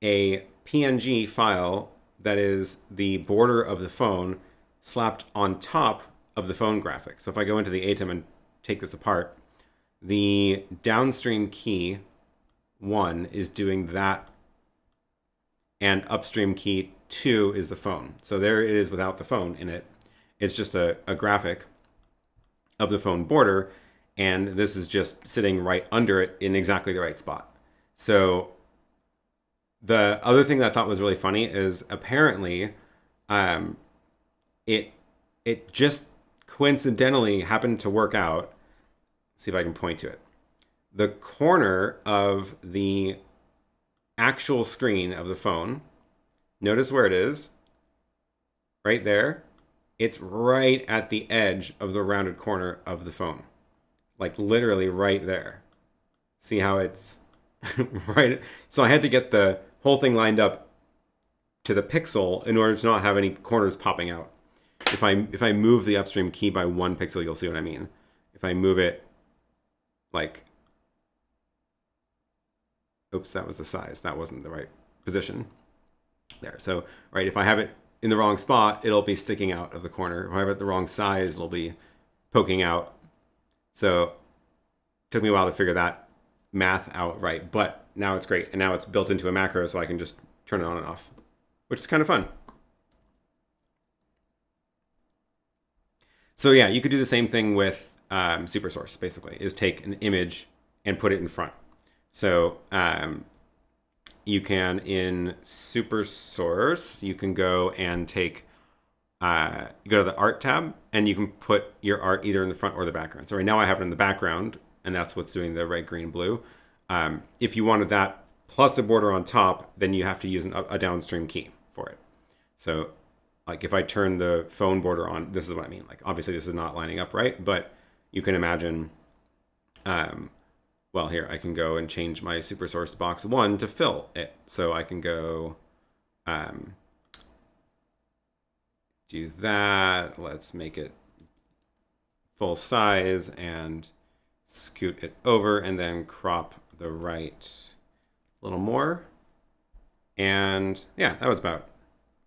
a PNG file that is the border of the phone slapped on top of the phone graphic. So if I go into the ATEM and take this apart, the downstream key 1 is doing that, and upstream key 2 is the phone. So there it is without the phone in it. It's just a graphic of the phone border, and this is just sitting right under it in exactly the right spot. So the other thing that I thought was really funny is apparently it just coincidentally happened to work out. Let's see if I can point to it. The corner of the actual screen of the phone, notice where it is, right there. It's right at the edge of the rounded corner of the phone. Like literally right there. See how it's right? So I had to get the whole thing lined up to the pixel in order to not have any corners popping out. If I move the upstream key by 1 pixel, you'll see what I mean. if I move it like, oops, that was the size. That wasn't the right position there. So, right, if I have it in the wrong spot, it'll be sticking out of the corner. If I have it the wrong size, it'll be poking out. So it took me a while to figure that math out right, but now it's great. And now it's built into a macro, so I can just turn it on and off, which is kind of fun. So yeah, you could do the same thing with SuperSource, basically, is take an image and put it in front. So you can, in SuperSource, you can go and take, you go to the art tab, and you can put your art either in the front or the background. So right now I have it in the background, and that's what's doing the red, green, blue. If you wanted that plus a border on top, then you have to use a downstream key for it. So like if I turn the phone border on, this is what I mean. Like obviously this is not lining up right, but you can imagine, well, here I can go and change my SuperSource box 1 to fill it. So I can go do that. Let's make it full size and scoot it over, and then crop the right a little more. And yeah, that was about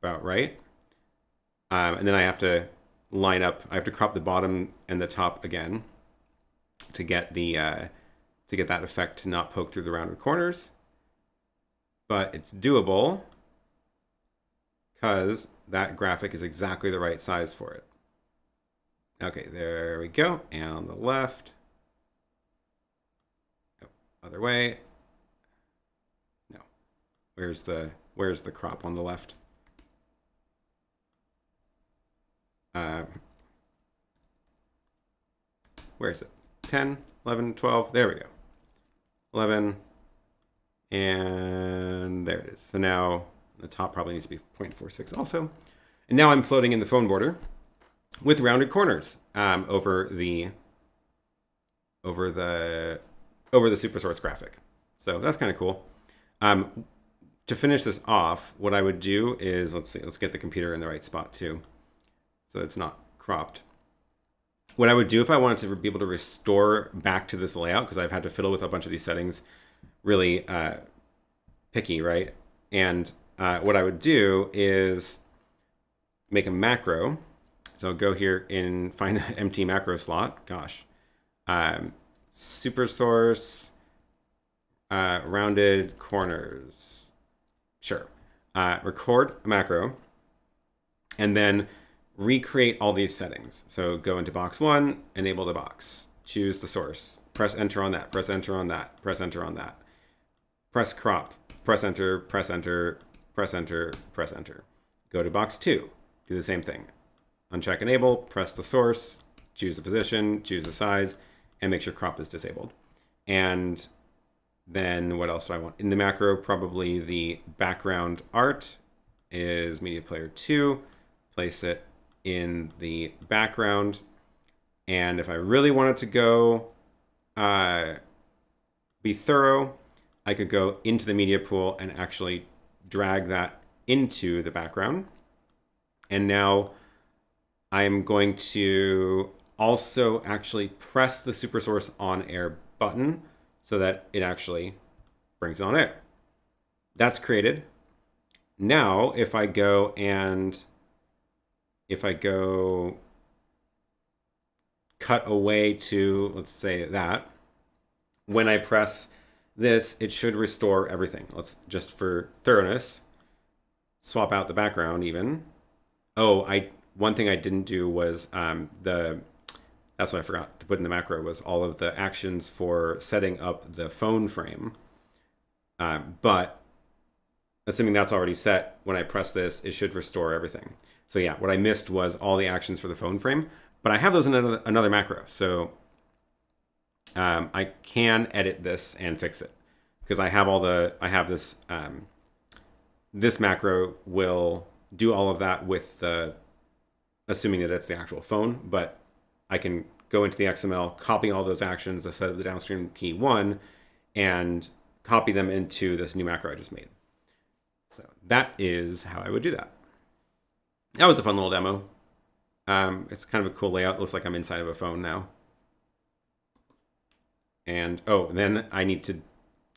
right. And then I have to line up, I have to crop the bottom and the top again to get the to get that effect to not poke through the rounded corners. But it's doable because that graphic is exactly the right size for it. Okay, there we go. And on the left, oh, other way. No, where's the crop on the left? Where is it? 10, 11, 12, there we go. 11, and there it is. So now the top probably needs to be 0.46 also. And now I'm floating in the phone border with rounded corners over the SuperSource graphic. So that's kind of cool. To finish this off, what I would do is, let's get the computer in the right spot too, so it's not cropped. What I would do if I wanted to be able to restore back to this layout, because I've had to fiddle with a bunch of these settings really picky, right? And what I would do is make a macro. So I'll go here and find the empty macro slot. Gosh. SuperSource, rounded corners. Sure. Record a macro, and then recreate all these settings. So go into box 1, enable the box, choose the source, press enter on that, press enter on that, press enter on that, press crop, press enter, press enter, press enter, press enter. Go to box 2, do the same thing. Uncheck enable, press the source, choose the position, choose the size, and make sure crop is disabled. And then what else do I want? In the macro, probably the background art is media player 2, place it in the background. And if I really wanted to go be thorough, I could go into the media pool and actually drag that into the background. And now I'm going to also actually press the SuperSource on air button so that it actually brings it on air. That's created. Now, if I go cut away to, let's say that, when I press this, it should restore everything. Let's just, for thoroughness, swap out the background even. Oh, one thing I didn't do was that's what I forgot to put in the macro, was all of the actions for setting up the phone frame. But assuming that's already set, when I press this, it should restore everything. So yeah, what I missed was all the actions for the phone frame, but I have those in another macro. So I can edit this and fix it because I have this, this macro will do all of that with assuming that it's the actual phone, but I can go into the XML, copy all those actions, set up the downstream key 1, and copy them into this new macro I just made. So that is how I would do that. That was a fun little demo. It's kind of a cool layout. It looks like I'm inside of a phone now. And oh, then I need to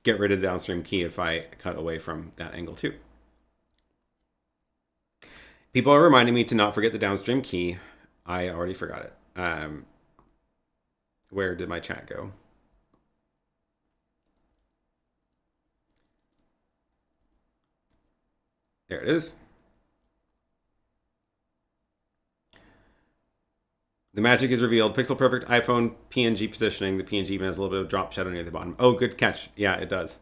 get rid of the downstream key if I cut away from that angle too. People are reminding me to not forget the downstream key. I already forgot it. Where did my chat go? There it is. The magic is revealed. Pixel perfect iPhone PNG positioning. The PNG even has a little bit of drop shadow near the bottom. Oh, good catch. Yeah, it does.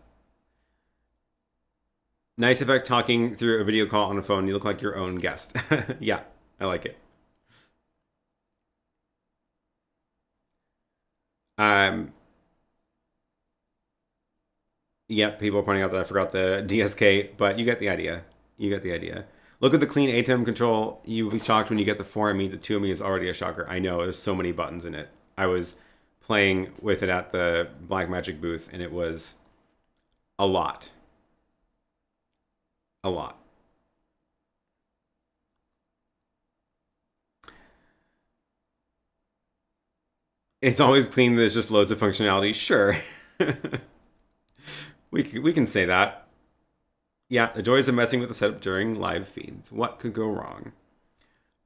Nice effect talking through a video call on a phone. You look like your own guest. Yeah, I like it. Yep, people are pointing out that I forgot the DSK, but you get the idea. You get the idea. Look at the clean ATEM control. You'll be shocked when you get the 4ME. The 2ME is already a shocker. I know, there's so many buttons in it. I was playing with it at the Blackmagic booth, and it was a lot. A lot. It's always clean. There's just loads of functionality. Sure. we can say that. Yeah, the joys of messing with the setup during live feeds. What could go wrong?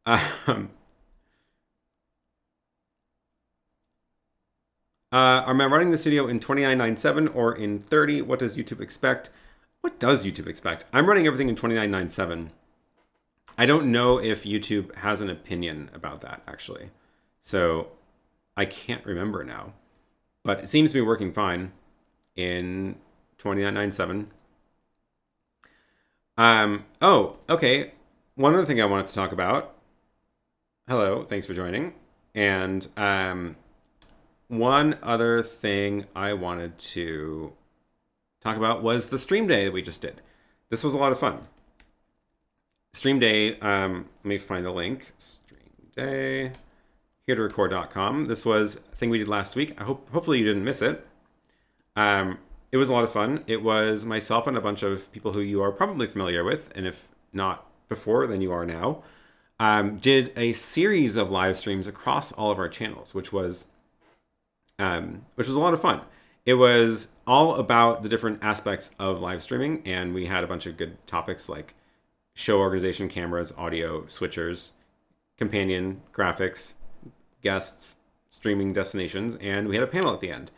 Am I running the studio in 2997 or in 30? What does YouTube expect? What does YouTube expect? I'm running everything in 2997. I don't know if YouTube has an opinion about that, actually. So I can't remember now. But it seems to be working fine in 2997. Oh, okay. One other thing I wanted to talk about. Hello, thanks for joining. And one other thing I wanted to talk about was the stream day that we just did. This was a lot of fun. Stream day, let me find the link. Stream day, heretorecord.com. This was a thing we did last week. Hopefully you didn't miss it. It was a lot of fun. It was myself and a bunch of people who you are probably familiar with, and if not before, then you are now. Did a series of live streams across all of our channels, which was a lot of fun. It was all about the different aspects of live streaming, and we had a bunch of good topics like show organization, cameras, audio, switchers, companion, graphics, guests, streaming destinations, and we had a panel at the end.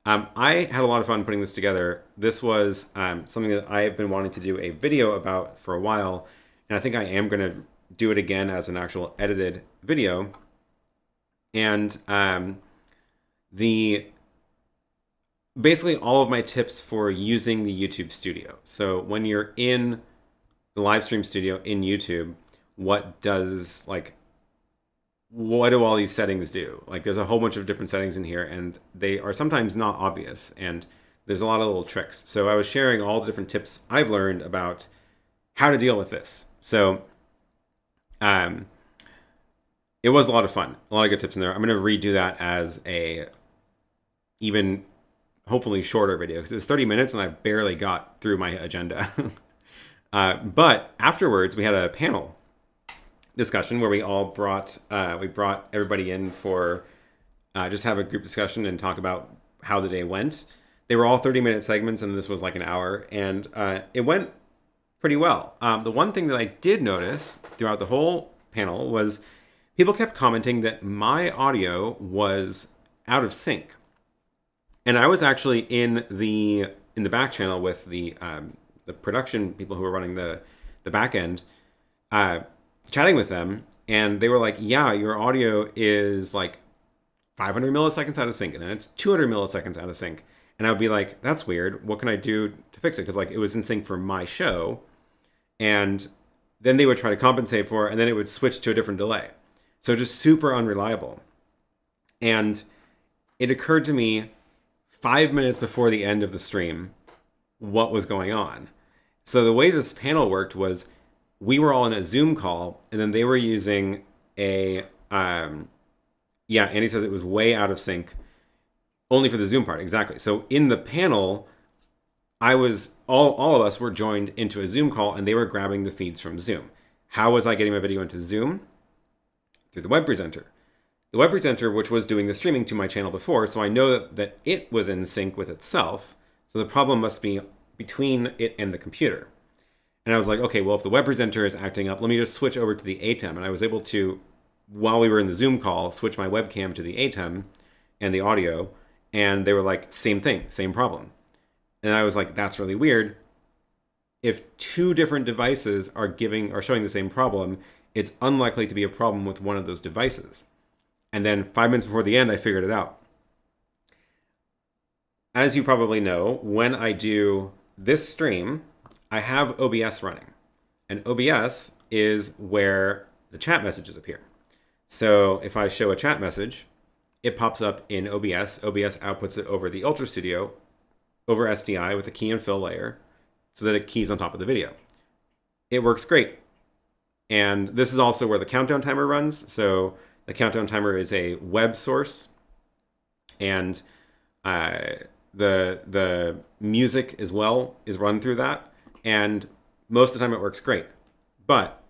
I had a lot of fun putting this together. This was something that I've been wanting to do a video about for a while, and I think I am going to do it again as an actual edited video. And basically all of my tips for using the YouTube Studio. So when you're in the live stream studio in YouTube, what do all these settings do? Like, there's a whole bunch of different settings in here, and they are sometimes not obvious, and there's a lot of little tricks. So I was sharing all the different tips I've learned about how to deal with this. So it was a lot of fun, a lot of good tips in there. I'm going to redo that as a even hopefully shorter video, because it was 30 minutes and I barely got through my agenda. But afterwards, we had a panel discussion where we all brought everybody in for just have a group discussion and talk about how the day went. They were all 30-minute segments, and this was like an hour, and it went pretty well. The one thing that I did notice throughout the whole panel was people kept commenting that my audio was out of sync, and I was actually in the back channel with the production people who were running the back end, chatting with them, and they were like, yeah, your audio is like 500 milliseconds out of sync, and then it's 200 milliseconds out of sync. And I would be like, that's weird. What can I do to fix it? Because like it was in sync for my show, and then they would try to compensate for it, and then it would switch to a different delay. So just super unreliable. And it occurred to me 5 minutes before the end of the stream what was going on. So the way this panel worked was we were all in a Zoom call, and then they were using a, Andy says it was way out of sync, only for the Zoom part, exactly. So in the panel, all of us were joined into a Zoom call, and they were grabbing the feeds from Zoom. How was I getting my video into Zoom? Through the web presenter. the web presenter, which was doing the streaming to my channel before, so I know that it was in sync with itself. So the problem must be between it and the computer. And I was like, okay, well, if the web presenter is acting up, let me just switch over to the ATEM. And I was able to, while we were in the Zoom call, switch my webcam to the ATEM and the audio. And they were like, same thing, same problem. And I was like, that's really weird. If two different devices are showing the same problem, it's unlikely to be a problem with one of those devices. And then 5 minutes before the end, I figured it out. As you probably know, when I do this stream, I have OBS running. And OBS is where the chat messages appear. So if I show a chat message, it pops up in OBS. OBS outputs it over the Ultra Studio, over SDI with a key and fill layer, so that it keys on top of the video. It works great. And this is also where the countdown timer runs. So the countdown timer is a web source, and the music as well is run through that. And most of the time it works great. But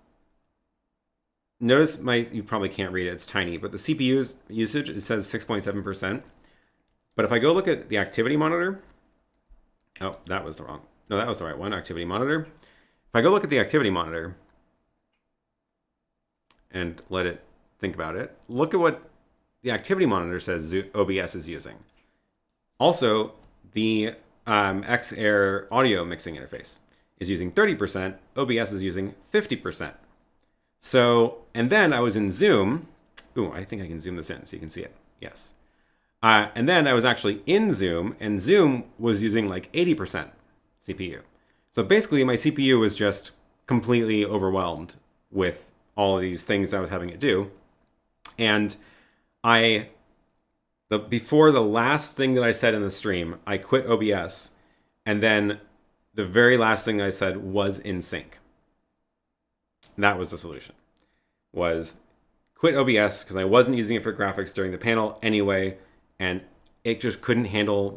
notice you probably can't read it, it's tiny, but the CPU usage, it says 6.7%. But if I go look at the activity monitor, oh, that was the right one, activity monitor. If I go look at the activity monitor and let it think about it, look at what the activity monitor says OBS is using. Also, the XAir audio mixing interface is using 30%, OBS is using 50%. So, and then I was in Zoom. Ooh, I think I can zoom this in so you can see it. Yes. And then I was actually in Zoom, and Zoom was using like 80% CPU. So basically my CPU was just completely overwhelmed with all of these things I was having it do. And before the last thing that I said in the stream, I quit OBS, and then the very last thing I said was in sync. That was the solution, was quit OBS, because I wasn't using it for graphics during the panel anyway, and it just couldn't handle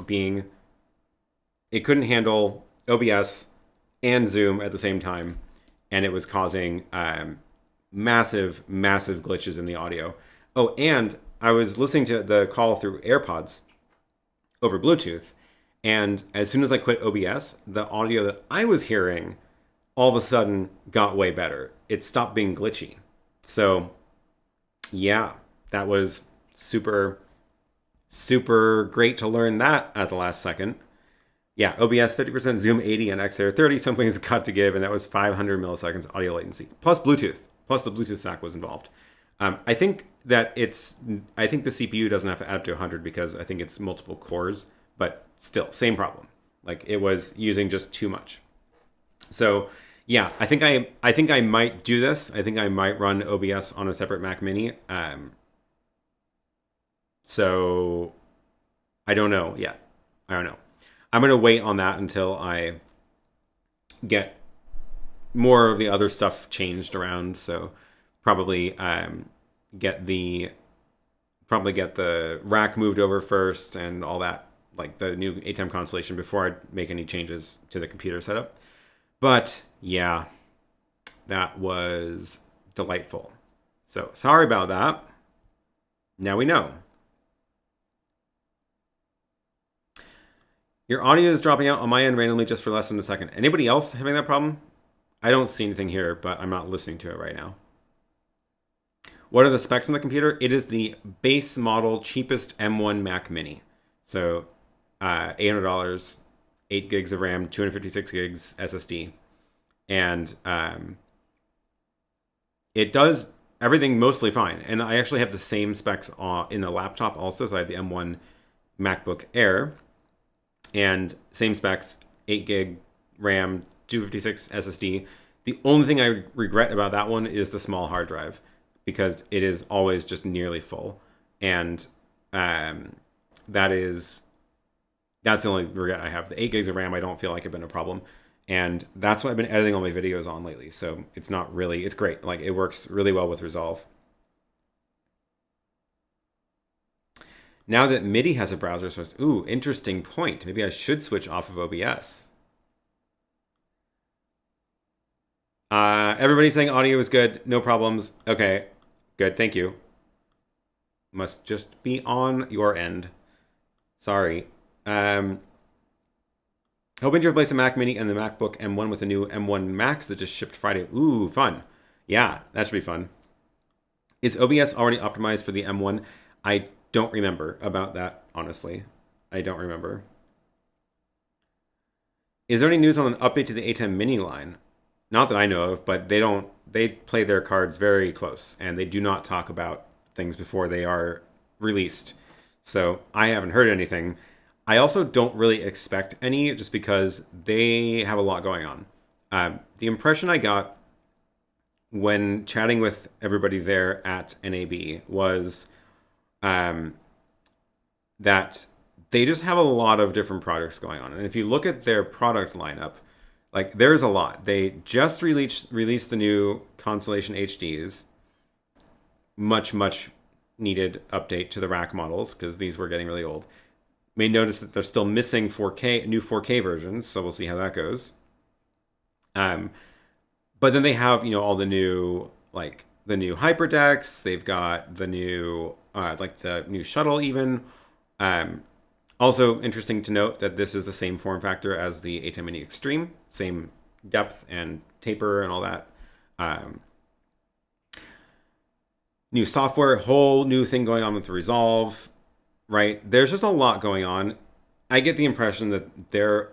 OBS and Zoom at the same time, and it was causing massive glitches in the audio. Oh, and I was listening to the call through AirPods over Bluetooth, and as soon as I quit OBS, the audio that I was hearing all of a sudden got way better. It stopped being glitchy. So yeah, that was super great to learn that at the last second. Yeah, OBS 50%, Zoom 80, and XAir 30. Something's got to give, and that was 500 milliseconds audio latency, plus Bluetooth, plus the Bluetooth stack was involved. I think the CPU doesn't have to add up to 100 because I think it's multiple cores, but still, same problem. Like, it was using just too much. So yeah, I think I might do this. I think I might run OBS on a separate Mac Mini. So I don't know yet. I don't know. I'm going to wait on that until I get more of the other stuff changed around. So probably get the rack moved over first and all that, like the new ATEM Constellation, before I make any changes to the computer setup. But yeah, that was delightful. So sorry about that. Now we know. Your audio is dropping out on my end randomly just for less than a second. Anybody else having that problem? I don't see anything here, but I'm not listening to it right now. What are the specs on the computer? It is the base model, cheapest M1 Mac Mini. So $800, 8 gigs of RAM, 256 gigs SSD. And it does everything mostly fine. And I actually have the same specs in the laptop also. So I have the M1 MacBook Air. And same specs, 8 gig RAM, 256 SSD. The only thing I regret about that one is the small hard drive, because it is always just nearly full. And that's the only regret I have. The 8 gigs of RAM, I don't feel like it's been a problem. And that's what I've been editing all my videos on lately. So it's great. Like, it works really well with Resolve. Now that MIDI has a browser source, ooh, interesting point. Maybe I should switch off of OBS. Everybody's saying audio is good, no problems. Okay, good, thank you. Must just be on your end. Sorry. Hoping to replace a Mac Mini and the MacBook M1 with a new M1 Max that just shipped Friday. Ooh, fun. Yeah, that should be fun. Is OBS already optimized for the M1? I don't remember about that, honestly. I don't remember. Is there any news on an update to the ATEM Mini line? Not that I know of, but they play their cards very close, and they do not talk about things before they are released. So I haven't heard anything. I also don't really expect any, just because they have a lot going on. The impression I got when chatting with everybody there at NAB was that they just have a lot of different products going on. And if you look at their product lineup, like, there's a lot. They just released the new Constellation HDs. Much needed update to the rack models, because these were getting really old. May notice that they're still missing new 4K versions, so we'll see how that goes. But then they have, all the new, like, the new hyperdecks. They've got the new, like, the new shuttle even. Also interesting to note that this is the same form factor as the ATEM Mini Extreme, same depth and taper and all that. New software, whole new thing going on with the Resolve, right? There's just a lot going on. I get the impression that they're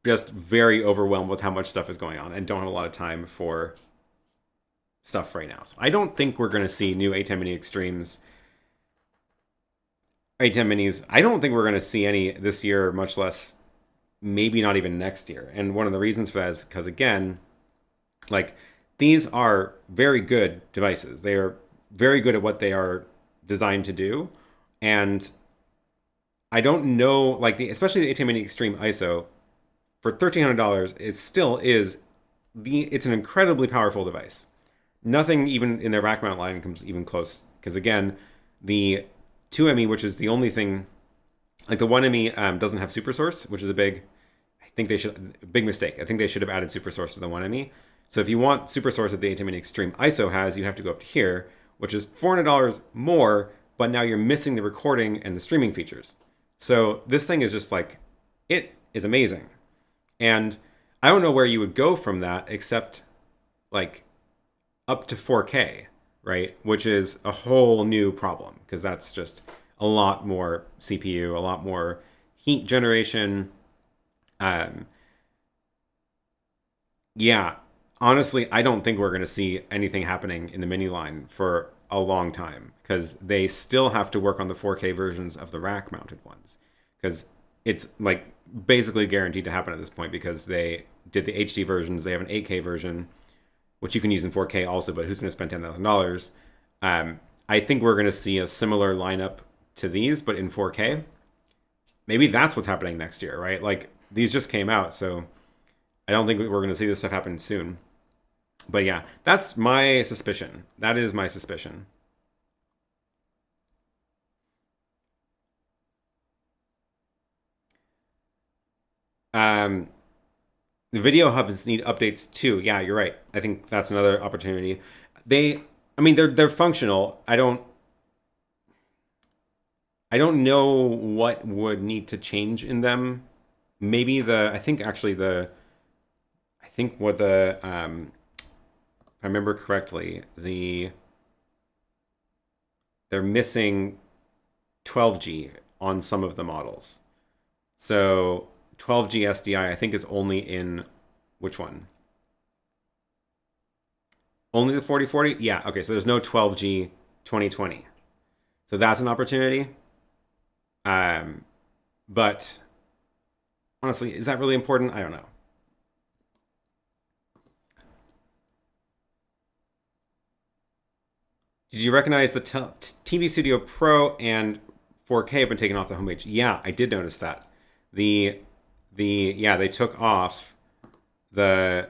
just very overwhelmed with how much stuff is going on and don't have a lot of time for stuff right now. So I don't think we're going to see new ATEM Mini Extremes, ATEM Minis. I don't think we're going to see any this year, much less maybe not even next year. And one of the reasons for that is because, again, like, these are very good devices. They are very good at what they are designed to do. And I don't know, like, especially the ATEM Mini Extreme ISO, for $1,300, it still is it's an incredibly powerful device. Nothing even in their rack mount line comes even close. Because, again, the 2ME, which is the only thing, like, the 1ME doesn't have SuperSource, which is a big mistake. I think they should have added SuperSource to the 1ME. So if you want SuperSource that the ATEM Mini Extreme ISO has, you have to go up to here, which is $400 more, but now you're missing the recording and the streaming features. So this thing is just, like, it is amazing. And I don't know where you would go from that except, like, up to 4K, right? Which is a whole new problem, because that's just a lot more CPU, a lot more heat generation. Yeah, honestly, I don't think we're going to see anything happening in the Mini line for a long time, because they still have to work on the 4K versions of the rack mounted ones, because it's, like, basically guaranteed to happen at this point, because they did the HD versions. They have an 8K version, which you can use in 4K also, but who's going to spend $10,000? I think we're going to see a similar lineup to these, but in 4K. Maybe that's what's happening next year, right? Like, these just came out, so I don't think we're going to see this stuff happen soon. But yeah, that's my suspicion. That is my suspicion. The video hubs need updates too. Yeah, you're right. I think that's another opportunity. They're functional. I don't know what would need to change in them. Maybe if I remember correctly, they're missing 12G on some of the models. So 12G SDI, I think, is only in which one? Only the 4040? Yeah, okay, so there's no 12G 2020. So that's an opportunity. But honestly, is that really important? I don't know. Did you recognize the TV Studio Pro and 4K have been taken off the homepage? Yeah, I did notice that. They took off the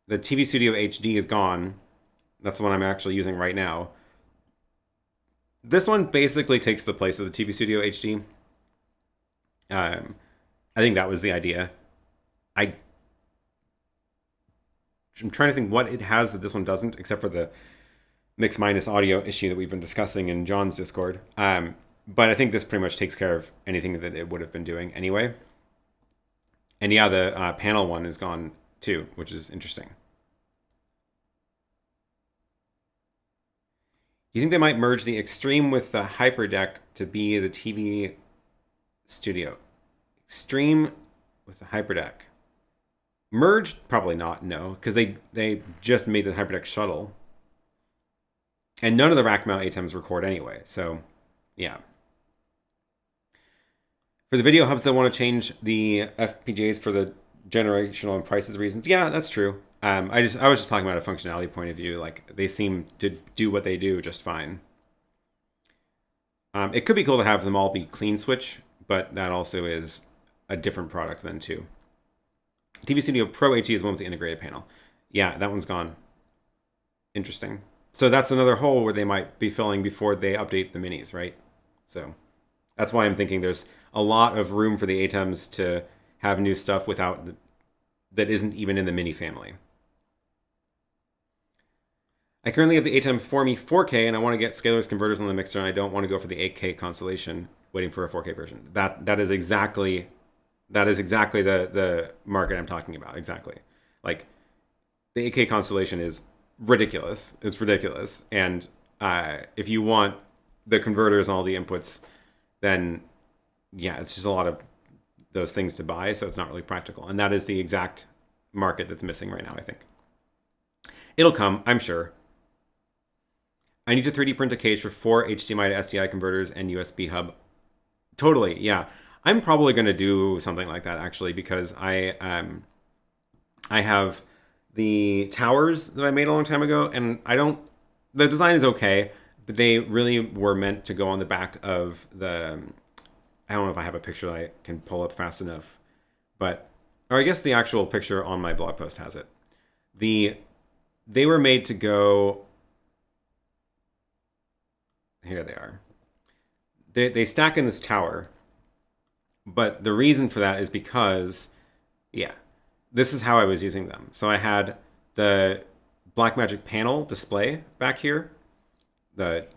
TV Studio HD is gone. That's the one I'm actually using right now. This one basically takes the place of the TV Studio HD. I think that was the idea. I'm trying to think what it has that this one doesn't, except for the mix minus audio issue that we've been discussing in John's Discord. But I think this pretty much takes care of anything that it would have been doing anyway. And yeah, the panel one is gone too, which is interesting. You think they might merge the Extreme with the Hyperdeck to be the TV studio? Extreme with the Hyperdeck. Merged? Probably not, no, because they just made the Hyperdeck shuttle. And none of the rack mount ATEMs record anyway, so yeah. For the video hubs that want to change the FPGAs for the generational and prices reasons, yeah, that's true. I was just talking about a functionality point of view. Like, they seem to do what they do just fine. It could be cool to have them all be clean switch, but that also is a different product then too. TV Studio Pro HE is one with the integrated panel. Yeah, that one's gone. Interesting. So that's another hole where they might be filling before they update the minis, right? So that's why I'm thinking there's a lot of room for the ATEMs to have new stuff without that isn't even in the mini family. I currently have the ATEM Formi 4K and I want to get scalarless converters on the mixer and I don't want to go for the 8K Constellation waiting for a 4K version. That is exactly the market I'm talking about. Exactly. Like, the 8K Constellation is ridiculous. It's ridiculous. And if you want the converters and all the inputs, then yeah, it's just a lot of those things to buy, so it's not really practical. And that is the exact market that's missing right now, I think. It'll come, I'm sure. I need to 3D print a cage for 4 HDMI to SDI converters and USB hub. Totally, yeah. I'm probably going to do something like that, actually, because I have the towers that I made a long time ago, and the design is okay, but they really were meant to go on the back of the, I don't know if I have a picture that I can pull up fast enough, but, or I guess the actual picture on my blog post has it. They were made to go, here they are. They stack in this tower, but the reason for that is because, yeah, this is how I was using them. So I had the Blackmagic panel display back here, the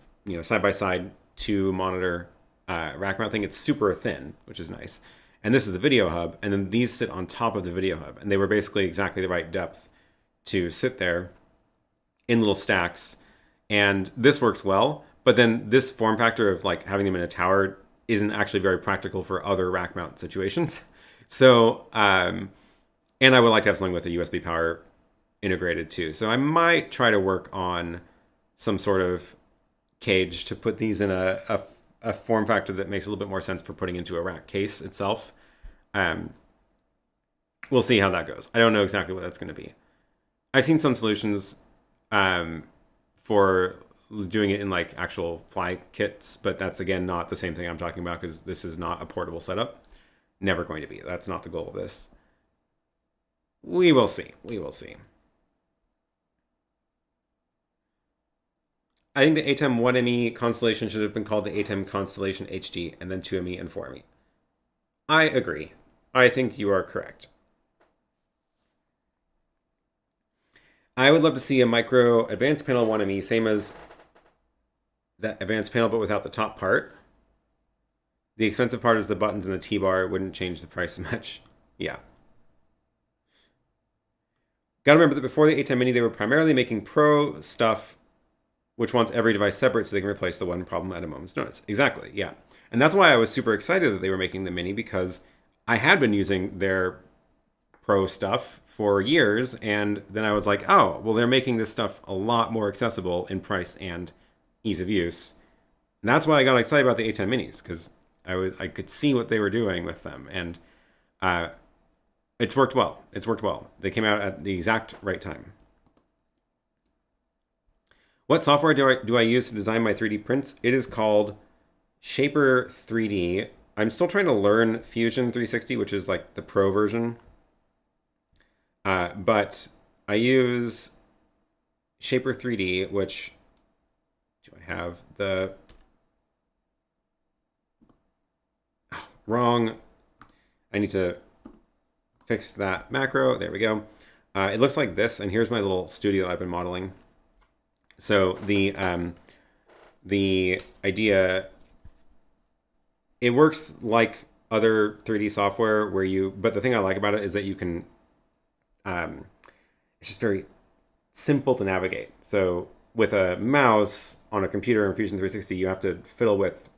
side-by-side 2 monitor rack mount thing. It's super thin, which is nice. And this is the video hub, and then these sit on top of the video hub, and they were basically exactly the right depth to sit there in little stacks. And this works well, but then this form factor of like having them in a tower isn't actually very practical for other rack mount situations. So, and I would like to have something with a USB power integrated too. So I might try to work on some sort of cage to put these in a form factor that makes a little bit more sense for putting into a rack case itself. We'll see how that goes. I don't know exactly what that's going to be. I've seen some solutions for doing it in like actual fly kits, but that's again not the same thing I'm talking about because this is not a portable setup. Never going to be. That's not the goal of this. We will see. We will see. I think the ATEM 1ME Constellation should have been called the ATEM Constellation HD and then 2ME and 4ME. I agree. I think you are correct. I would love to see a micro advanced panel 1ME, same as that advanced panel, but without the top part. The expensive part is the buttons and the T-bar. It wouldn't change the price much. Yeah. Gotta remember that before the ATEM Mini, they were primarily making Pro stuff, which wants every device separate so they can replace the one problem at a moment's notice. Exactly, yeah. And that's why I was super excited that they were making the Mini, because I had been using their Pro stuff for years, and then I was like, oh, well, they're making this stuff a lot more accessible in price and ease of use. And that's why I got excited about the ATEM Minis, because I could see what they were doing with them, and it's worked well. It's worked well. They came out at the exact right time. What software do I use to design my 3D prints? It is called Shaper 3D. I'm still trying to learn Fusion 360, which is like the pro version. But I use Shaper 3D, which do I have the wrong? I need to fix that macro. There we go. It looks like this, and here's my little studio I've been modeling. So the idea, it works like other 3D software where but the thing I like about it is that you can, it's just very simple to navigate. So with a mouse on a computer in Fusion 360, you have to fiddle with,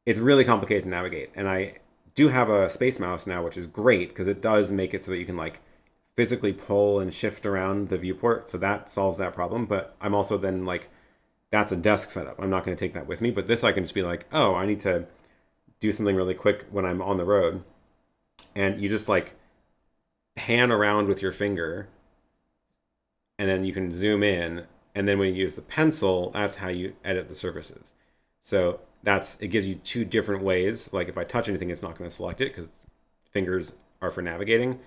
it's really complicated to navigate. And I do have a space mouse now, which is great because it does make it so that you can like physically pull and shift around the viewport. So that solves that problem. But I'm also then like, that's a desk setup. I'm not going to take that with me. But this I can just be like, oh, I need to do something really quick when I'm on the road. And you just like pan around with your finger and then you can zoom in. And then when you use the pencil, that's how you edit the surfaces. So it gives you two different ways. Like if I touch anything, it's not going to select it because fingers are for navigating.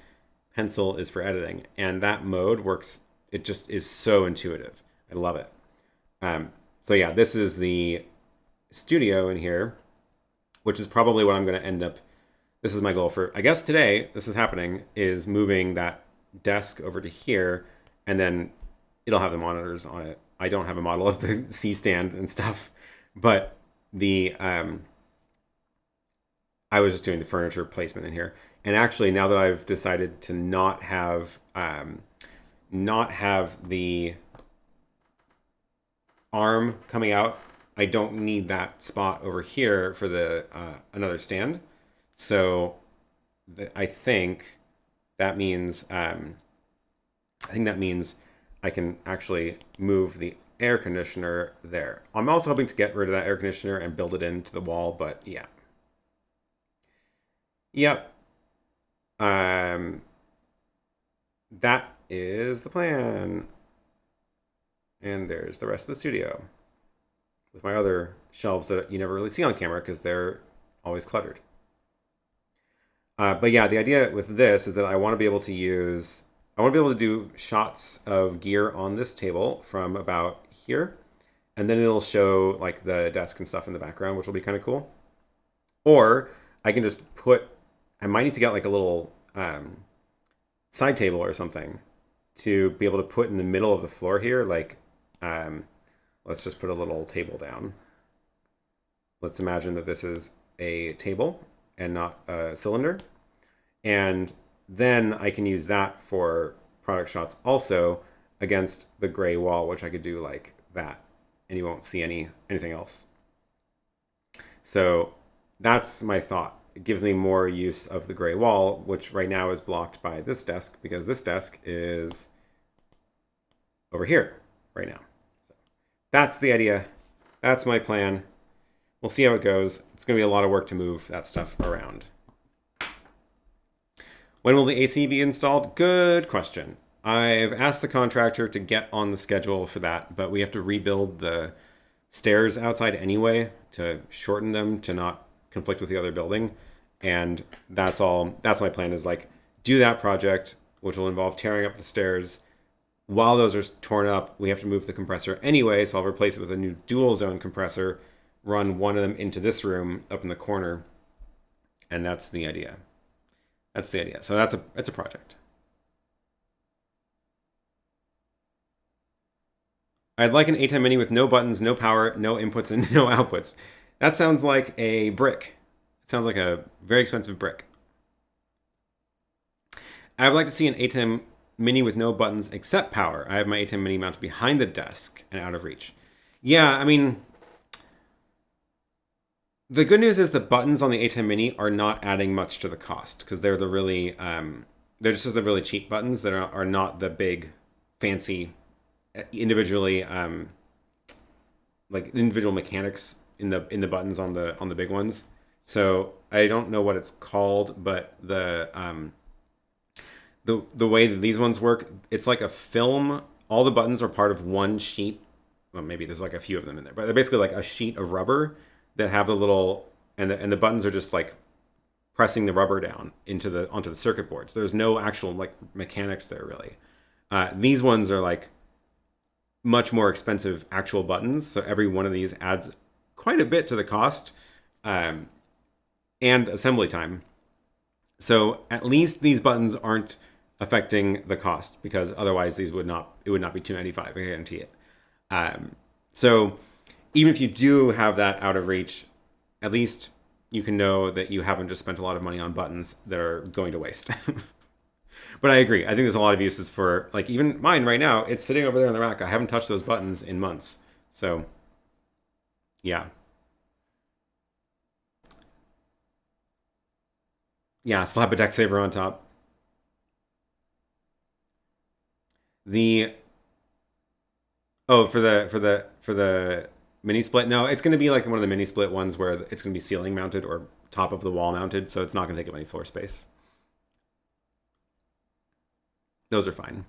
Pencil is for editing. And that mode works. It just is so intuitive. I love it. So yeah, this is the studio in here, which is probably what I'm going to end up. This is my goal for, I guess today, this is happening, is moving that desk over to here, and then it'll have the monitors on it. I don't have a model of the C-stand and stuff, but I was just doing the furniture placement in here. And actually, now that I've decided to not have the arm coming out, I don't need that spot over here for the another stand. So I think that means I can actually move the air conditioner there. I'm also hoping to get rid of that air conditioner and build it into the wall, but yeah. Yep. That is the plan. And there's the rest of the studio with my other shelves that you never really see on camera because they're always cluttered. But yeah, the idea with this is that I want to be able to do shots of gear on this table from about here. And then it'll show like the desk and stuff in the background, which will be kind of cool. Or I can just I might need to get like a little side table or something to be able to put in the middle of the floor here. Like, let's just put a little table down. Let's imagine that this is a table and not a cylinder. And then I can use that for product shots also against the gray wall, which I could do like that. And you won't see anything else. So that's my thought. It gives me more use of the gray wall, which right now is blocked by this desk because this desk is over here right now. So that's the idea. That's my plan. We'll see how it goes. It's going to be a lot of work to move that stuff around. When will the AC be installed? Good question. I've asked the contractor to get on the schedule for that, but we have to rebuild the stairs outside anyway to shorten them to not conflict with the other building. And that's my plan, is like do that project, which will involve tearing up the stairs. While those are torn up, we have to move the compressor anyway, so I'll replace it with a new dual zone compressor, run one of them into this room up in the corner, and that's the idea. That's the idea. So that's a project. I'd like an ATEM Mini with no buttons, no power, no inputs, and no outputs. That sounds like a brick. It sounds like a very expensive brick. I would like to see an ATEM Mini with no buttons except power. I have my ATEM Mini mounted behind the desk and out of reach. Yeah, I mean, the good news is the buttons on the ATEM Mini are not adding much to the cost because they're the really, they're just the really cheap buttons that are not the big, fancy, individually, like individual mechanics in the buttons on the big ones. So I don't know what it's called, but the way that these ones work, it's like a film. All the buttons are part of one sheet. Well, maybe there's like a few of them in there, but they're basically like a sheet of rubber that have the little, and the buttons are just like pressing the rubber down onto the circuit boards. There's no actual like mechanics there really. These ones are like much more expensive actual buttons. So every one of these adds quite a bit to the cost and assembly time. So at least these buttons aren't affecting the cost, because otherwise it would not be $295, I guarantee it. So even if you do have that out of reach, at least you can know that you haven't just spent a lot of money on buttons that are going to waste. But I agree. I think there's a lot of uses for, like, even mine right now. It's sitting over there on the rack. I haven't touched those buttons in months. So, yeah. Yeah, slap a deck saver on top. The for the mini split. No, it's going to be like one of the mini split ones where it's going to be ceiling mounted or top of the wall mounted, so it's not going to take up any floor space. Those are fine.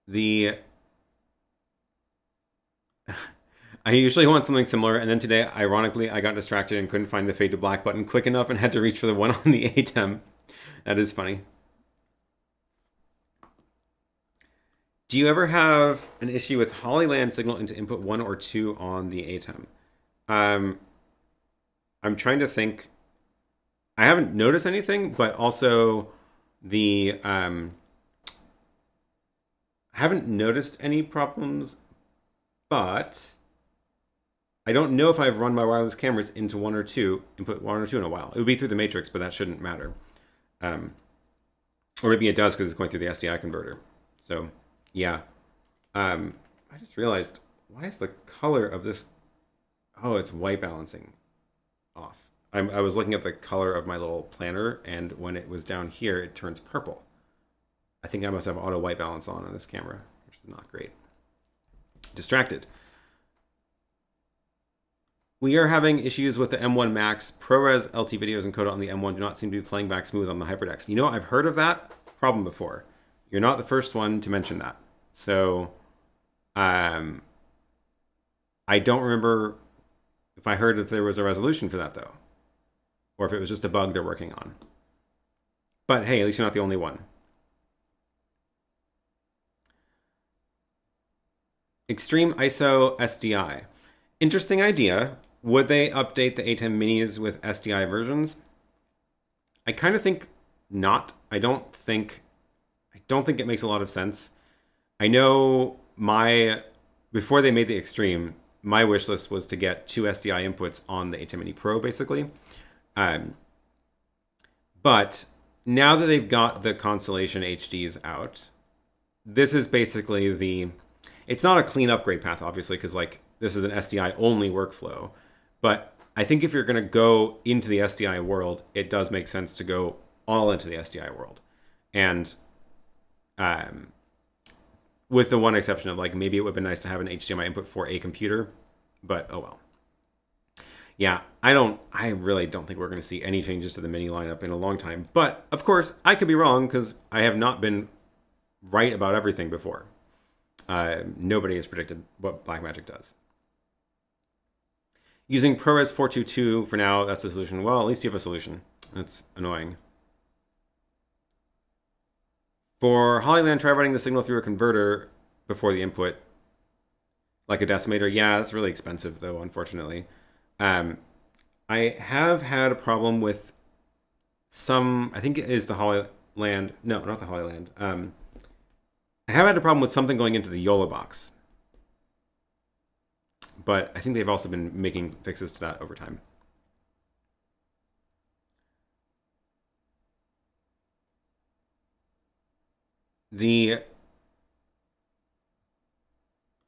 The I usually want something similar, and then today, ironically, I got distracted and couldn't find the fade to black button quick enough and had to reach for the one on the ATEM. That is funny. Do you ever have an issue with Hollyland signal into input 1 or 2 on the ATEM? I'm trying to think. I haven't noticed anything, but also the I haven't noticed any problems, but I don't know if I've run my wireless cameras into 1 or 2, input 1 or 2 in a while. It would be through the Matrix, but that shouldn't matter. Or maybe it does because it's going through the SDI converter. So, yeah. I just realized, why is the color of this... Oh, it's white balancing off. I was looking at the color of my little planner, and when it was down here, it turns purple. I think I must have auto white balance on this camera, which is not great. Distracted. We are having issues with the M1 Max. ProRes LT videos encoded on the M1 do not seem to be playing back smooth on the HyperDecks. You know, I've heard of that problem before. You're not the first one to mention that. So, I don't remember if I heard that there was a resolution for that, though. Or if it was just a bug they're working on. But hey, at least you're not the only one. Extreme ISO SDI. Interesting idea. Would they update the ATEM Minis with SDI versions? I kind of think not. I don't think it makes a lot of sense. I know before they made the Extreme, my wish list was to get 2 SDI inputs on the ATEM Mini Pro, basically. But now that they've got the Constellation HDs out, this is basically it's not a clean upgrade path, obviously, because like this is an SDI only workflow. But I think if you're going to go into the SDI world, it does make sense to go all into the SDI world. And with the one exception of like maybe it would have been nice to have an HDMI input for a computer, but oh well. Yeah, I really don't think we're going to see any changes to the Mini lineup in a long time. But of course, I could be wrong because I have not been right about everything before. Nobody has predicted what Blackmagic does. Using ProRes 422 for now, that's the solution. Well, at least you have a solution. That's annoying. For Hollyland, try running the signal through a converter before the input, like a decimator. Yeah, that's really expensive, though, unfortunately. I have had a problem with I think it is the Hollyland. No, not the Hollyland. I have had a problem with something going into the YoloBox. But I think they've also been making fixes to that over time.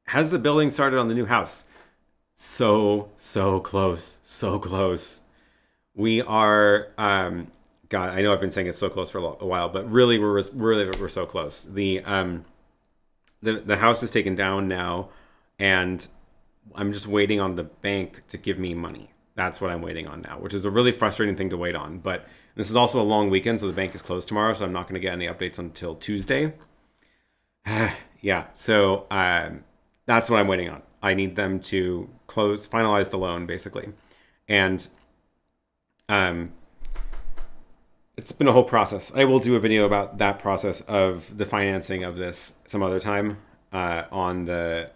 Has the building started on the new house? So close. So close. We are, God, I know I've been saying it's so close for a while, but really we're so close. The house is taken down now, and I'm just waiting on the bank to give me money. That's what I'm waiting on now, which is a really frustrating thing to wait on. But this is also a long weekend, so the bank is closed tomorrow, so I'm not going to get any updates until Tuesday. Yeah, so that's what I'm waiting on. I need them to finalize the loan, basically. And it's been a whole process. I will do a video about that process of the financing of this some other time on the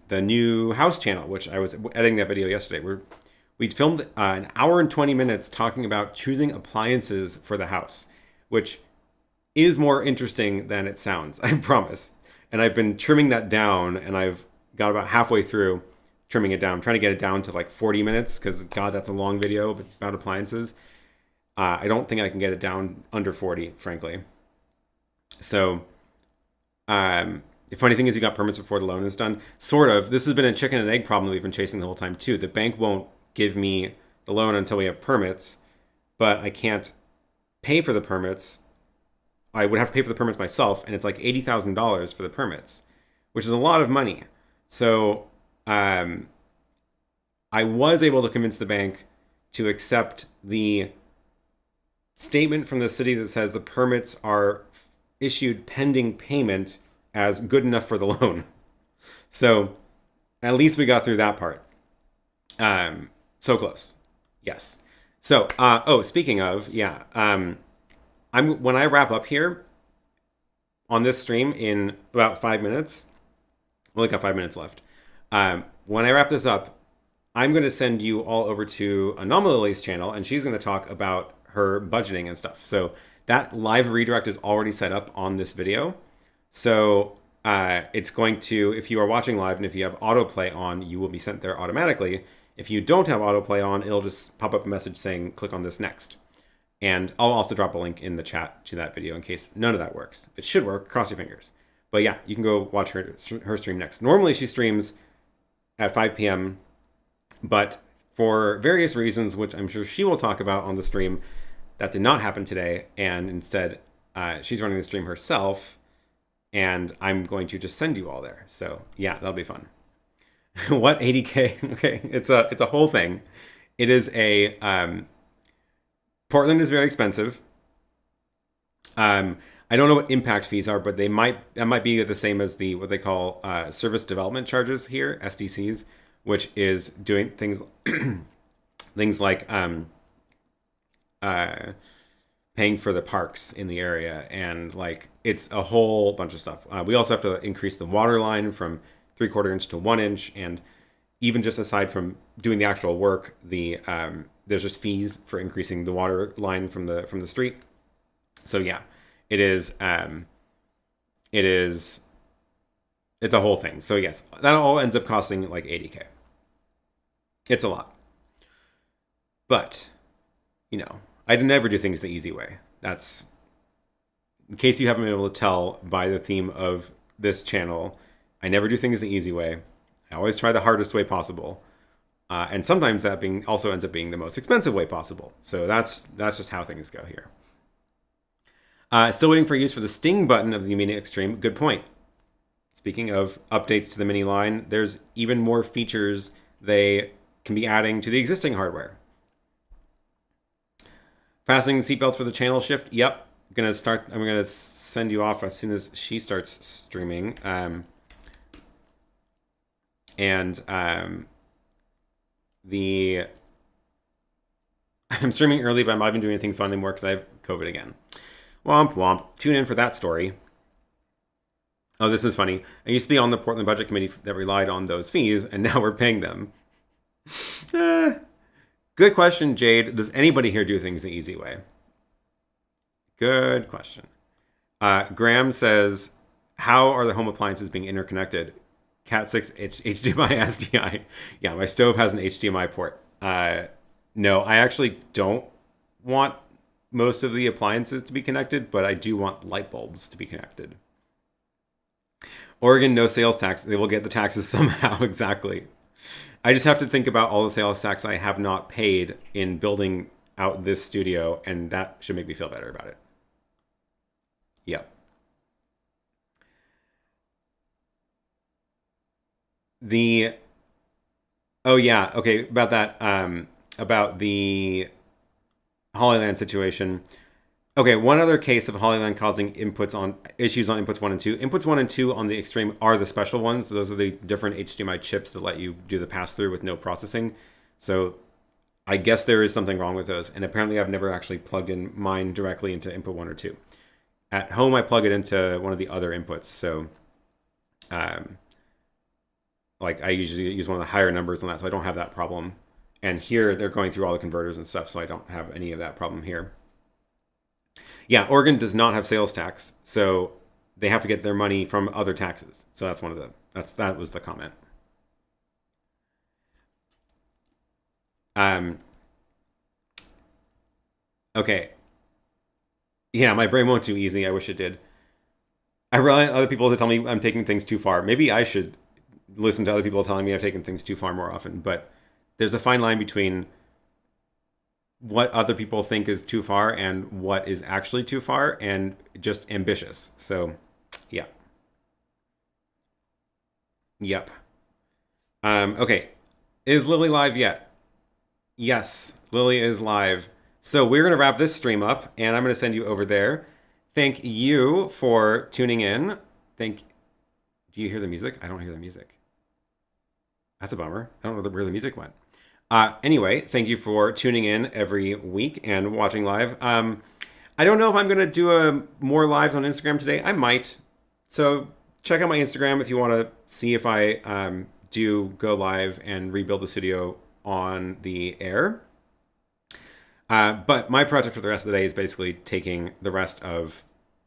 new house channel, which I was editing that video yesterday. We filmed an hour and 20 minutes talking about choosing appliances for the house, which is more interesting than it sounds, I promise. And I've been trimming that down, and I've got about halfway through trimming it down. I'm trying to get it down to like 40 minutes because, God, that's a long video about appliances. I don't think I can get it down under 40, frankly. So, the funny thing is you got permits before the loan is done. Sort of. This has been a chicken and egg problem that we've been chasing the whole time, too. The bank won't give me the loan until we have permits, but I can't pay for the permits. I would have to pay for the permits myself, and it's like $80,000 for the permits, which is a lot of money. So I was able to convince the bank to accept the statement from the city that says the permits are issued pending payment as good enough for the loan. So at least we got through that part. So close. Yes. So, speaking of, yeah, when I wrap up here on this stream in about 5 minutes, we only got 5 minutes left. When I wrap this up, I'm going to send you all over to Anomaly's channel, and she's going to talk about her budgeting and stuff. So that live redirect is already set up on this video. So it's going to, if you are watching live and if you have autoplay on, you will be sent there automatically. If you don't have autoplay on, it'll just pop up a message saying, click on this next. And I'll also drop a link in the chat to that video in case none of that works. It should work, cross your fingers. But yeah, you can go watch her stream next. Normally she streams at 5 p.m., but for various reasons, which I'm sure she will talk about on the stream, that did not happen today. And instead, she's running the stream herself, and I'm going to just send you all there. So yeah, that'll be fun. What, 80K? Okay, it's a whole thing. It is a... Portland is very expensive. I don't know what impact fees are, but that might be the same as what they call service development charges here, SDCs, which is doing things things like paying for the parks in the area, and like it's a whole bunch of stuff. We also have to increase the water line from 3/4 inch to 1 inch, and even just aside from doing the actual work, there's just fees for increasing the water line from the street. So yeah, it's a whole thing. So yes, that all ends up costing like 80K. It's a lot. But, I'd never do things the easy way. That's, in case you haven't been able to tell by the theme of this channel, I never do things the easy way. I always try the hardest way possible. And sometimes that also ends up being the most expensive way possible. So that's just how things go here. Still waiting for use for the Sting button of the Mini Extreme. Good point. Speaking of updates to the Mini line, there's even more features they can be adding to the existing hardware. Fastening seatbelts for the channel shift. Yep. I'm going to send you off as soon as she starts streaming. I'm streaming early, but I'm not even doing anything fun anymore because I have COVID again. Womp womp. Tune in for that story. Oh, this is funny. I used to be on the Portland Budget Committee that relied on those fees, and now we're paying them. Good question, Jade. Does anybody here do things the easy way? Good question. Graham says, how are the home appliances being interconnected? Cat 6 HDMI SDI. Yeah, my stove has an HDMI port. No, I actually don't want most of the appliances to be connected, but I do want light bulbs to be connected. Oregon, no sales tax. They will get the taxes somehow, exactly. I just have to think about all the sales tax I have not paid in building out this studio, and that should make me feel better about it. Yep. Oh yeah, okay, about that, about the Hollyland situation. Okay, one other case of Hollyland causing issues on inputs 1 and 2. Inputs 1 and 2 on the Extreme are the special ones. Those are the different HDMI chips that let you do the pass-through with no processing. So I guess there is something wrong with those. And apparently I've never actually plugged in mine directly into input 1 or 2. At home, I plug it into one of the other inputs. So like I usually use one of the higher numbers on that, so I don't have that problem. And here they're going through all the converters and stuff, so I don't have any of that problem here. Yeah, Oregon does not have sales tax, so they have to get their money from other taxes. So that's one of the that was the comment. Okay. Yeah, my brain won't do easy. I wish it did. I rely on other people to tell me I'm taking things too far. Maybe I should listen to other people telling me I've taken things too far more often. But there's a fine line between what other people think is too far and what is actually too far and just ambitious. So, yeah. Yep. Okay. Is Lily live yet? Yes, Lily is live. So we're going to wrap this stream up, and I'm going to send you over there. Thank you for tuning in. Do you hear the music? I don't hear the music. That's a bummer. I don't know where the music went. Anyway, thank you for tuning in every week and watching live. I don't know if I'm going to do more lives on Instagram today. I might. So check out my Instagram if you want to see if I do go live and rebuild the studio on the air. But my project for the rest of the day is basically taking the rest of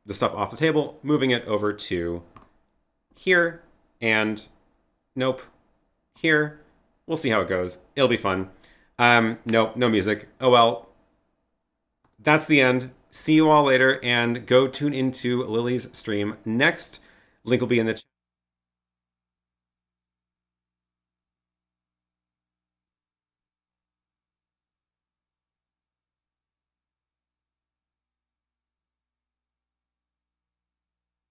the stuff off the table, moving it over to here, and nope, here. We'll see how it goes. It'll be fun. Nope, no music. Oh well. That's the end. See you all later, and go tune into Lily's stream next. Link will be in the chat.